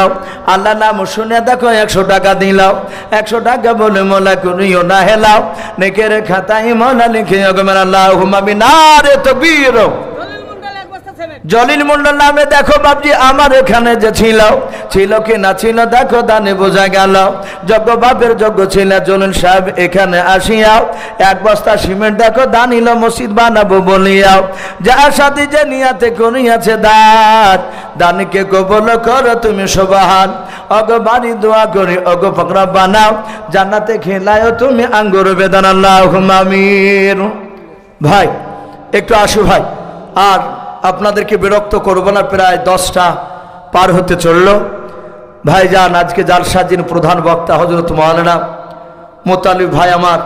Speaker 1: আল্লাহ নাম শুনে দেখো 100 টাকা দিলাও, 100 টাকা বলে মোলা করিও না হেলাও, নেকের খাতায় মোলা লিখিও গো আল্লাহুম্মা আমিন। নারে তাকবীর।
Speaker 2: জলিল মন্ডল এক বস্তা সিমেন্ট।
Speaker 1: জলিল মন্ডল নামে দেখো বাপজি আমার এখানে যে ছিল কি না ছিল দেখো দানে বোঝা গেল, যোগ্য বাপের যোগ্য ছিল জলিল সাহেব এখানে আসিয়াও এক বস্তা সিমেন্ট দেখো দানিল মসজিদ বানাবো বলিয়াও, যার সাথে যে নিয়াতে করিয়াছে দান, দানকে কবুল করো তুমি সুবহান। অগো বাড়ি দোয়া করি অগো পাক রব্বানা জান্নাতে খেলায়ও তুমি আঙ্গুর বেদান আল্লাহুম্মা আমিন। ভাই একটু আসো ভাই, আর আপনাদেরকে বিরক্ত করবো না, প্রায় 10টা পার হতে চললো। ভাই যান আজকে জালসার যিনি প্রধান বক্তা হযরত মাওলানা মোতালিব ভাই আমার,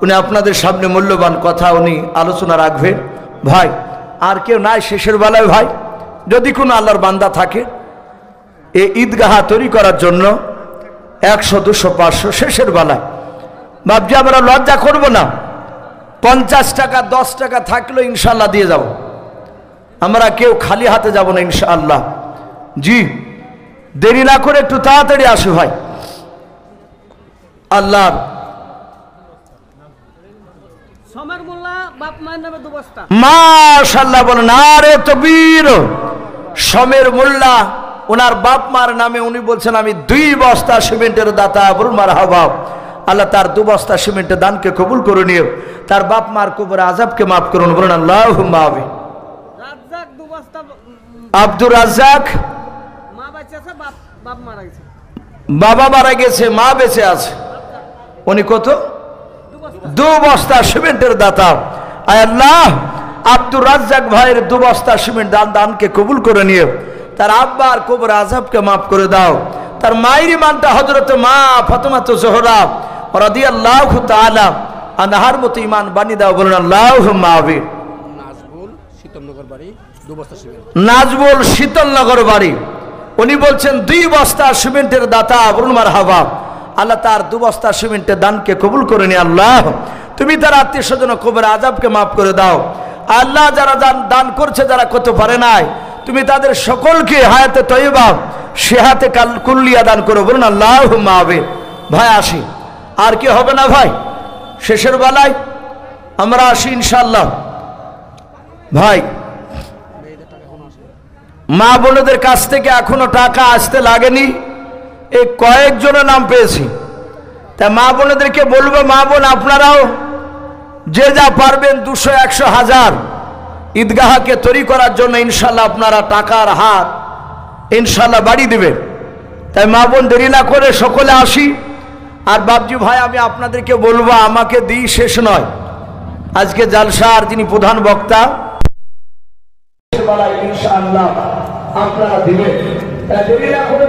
Speaker 1: উনি আপনাদের সামনে মূল্যবান কথা উনি আলোচনা রাখবেন। ভাই আর কেউ নাই শেষের বেলায় ভাই যদি কোনো আল্লাহর বান্দা থাকে এই ঈদগাহ তৈরি করার জন্য 100 200 500 শেষের বেলায় ভাবছি আমরা লজ্জা করব না, 50 টাকা 10 টাকা থাকলেও ইনশাল্লাহ দিয়ে যাব, আমরা কেউ খালি হাতে যাব না ইনশাআল্লাহ। জি দেরি না করে একটু তাড়াতাড়ি আসো ভাই। আল্লাহ
Speaker 2: সমের মোল্লা বাপ মায়ের নামে 2 বস্তা।
Speaker 1: মাশাআল্লাহ বলেন নারে তাকবীর। সমের মোল্লা ওনার বাপ মার নামে উনি বলছেন আমি 2 বস্তা সিমেন্টের দাতা বলুন মারহাবা। আল্লাহ তার 2 বস্তা সিমেন্টের দানকে কবুল করে নিও, তার বাপ মার কবর আযাবকে মাফ করুন বলুন আল্লাহুম্মা আমিন।
Speaker 2: রাজ্জাক 2 বস্তা।
Speaker 1: আব্দুর রাজ্জাক
Speaker 2: মা বেঁচে আছে, বাপ মারা গেছে।
Speaker 1: বাবা মারা গেছে মা বেঁচে আছে, উনি কত
Speaker 2: 2 বস্তা।
Speaker 1: 2 বস্তা সিমেন্টের দাতা। আয় আল্লাহ আব্দুর রাজ্জাক ভাইয়ের 2 বস্তা সিমেন্ট দানকে কবুল করে নিও। তার আব্বার কবর আযাবকে মাফ করে দাও। তার মায়ের মানটা হযরত মা ফাতেমা জোহরা রাদিয়াল্লাহু তাআলা আনহার মতো ঈমান বানিয়ে দাও। বলুন আল্লাহুম্মা আমিন।
Speaker 3: নাজবুল শীতলনগর বাড়ি 2 বস্তা সিমেন্ট।
Speaker 1: নাজবুল শীতলনগর বাড়ি, উনি বলছেন 2 বস্তা সিমেন্টের দাতা। বলুন মারহাবা। আল্লাহ তার 2 বস্তা সিমেন্টের দানকে কবুল করে নি। আল্লাহ তুমি তার আত্মীয় স্বজন কবর আযাবকে মাফ করে দাও। আল্লাহ যারা দান করছে, যারা করতে পারে নাই, তুমি তাদের সকলকে হায়াতে তয়্যিবা সেহাতে কুল্লিয়া দান করো। বলুন আল্লাহুম্মা আমিন। ভাই আসি, আর কি হবে না ভাই? শেষের বেলায় আমরা আসি ইনশাআল্লাহ। ভাই মা বোনদের কাছ থেকে এখনো টাকা আসতে লাগেনি, এই কয়েকজনের নাম পেয়েছি। তা মা বোনদেরকে বলবো, মা বোন আপনারাও যে যা পারবেন 200, 100, 1000 ঈদগাহকে তৈরি করার জন্য ইনশাল্লাহ আপনারা টাকার হাত ইনশাল্লাহ বাড়ি দেবেন। তাই মা বোন দেরি না করে সকলে আসি। আর বাবজি ভাই আমি আপনাদেরকে বলবো, আমাকে দিই শেষ নয়, আজকে জালসার যিনি প্রধান বক্তা ইনশাআল্লাহ আপনারা দিবেন। তাই দেরি না করে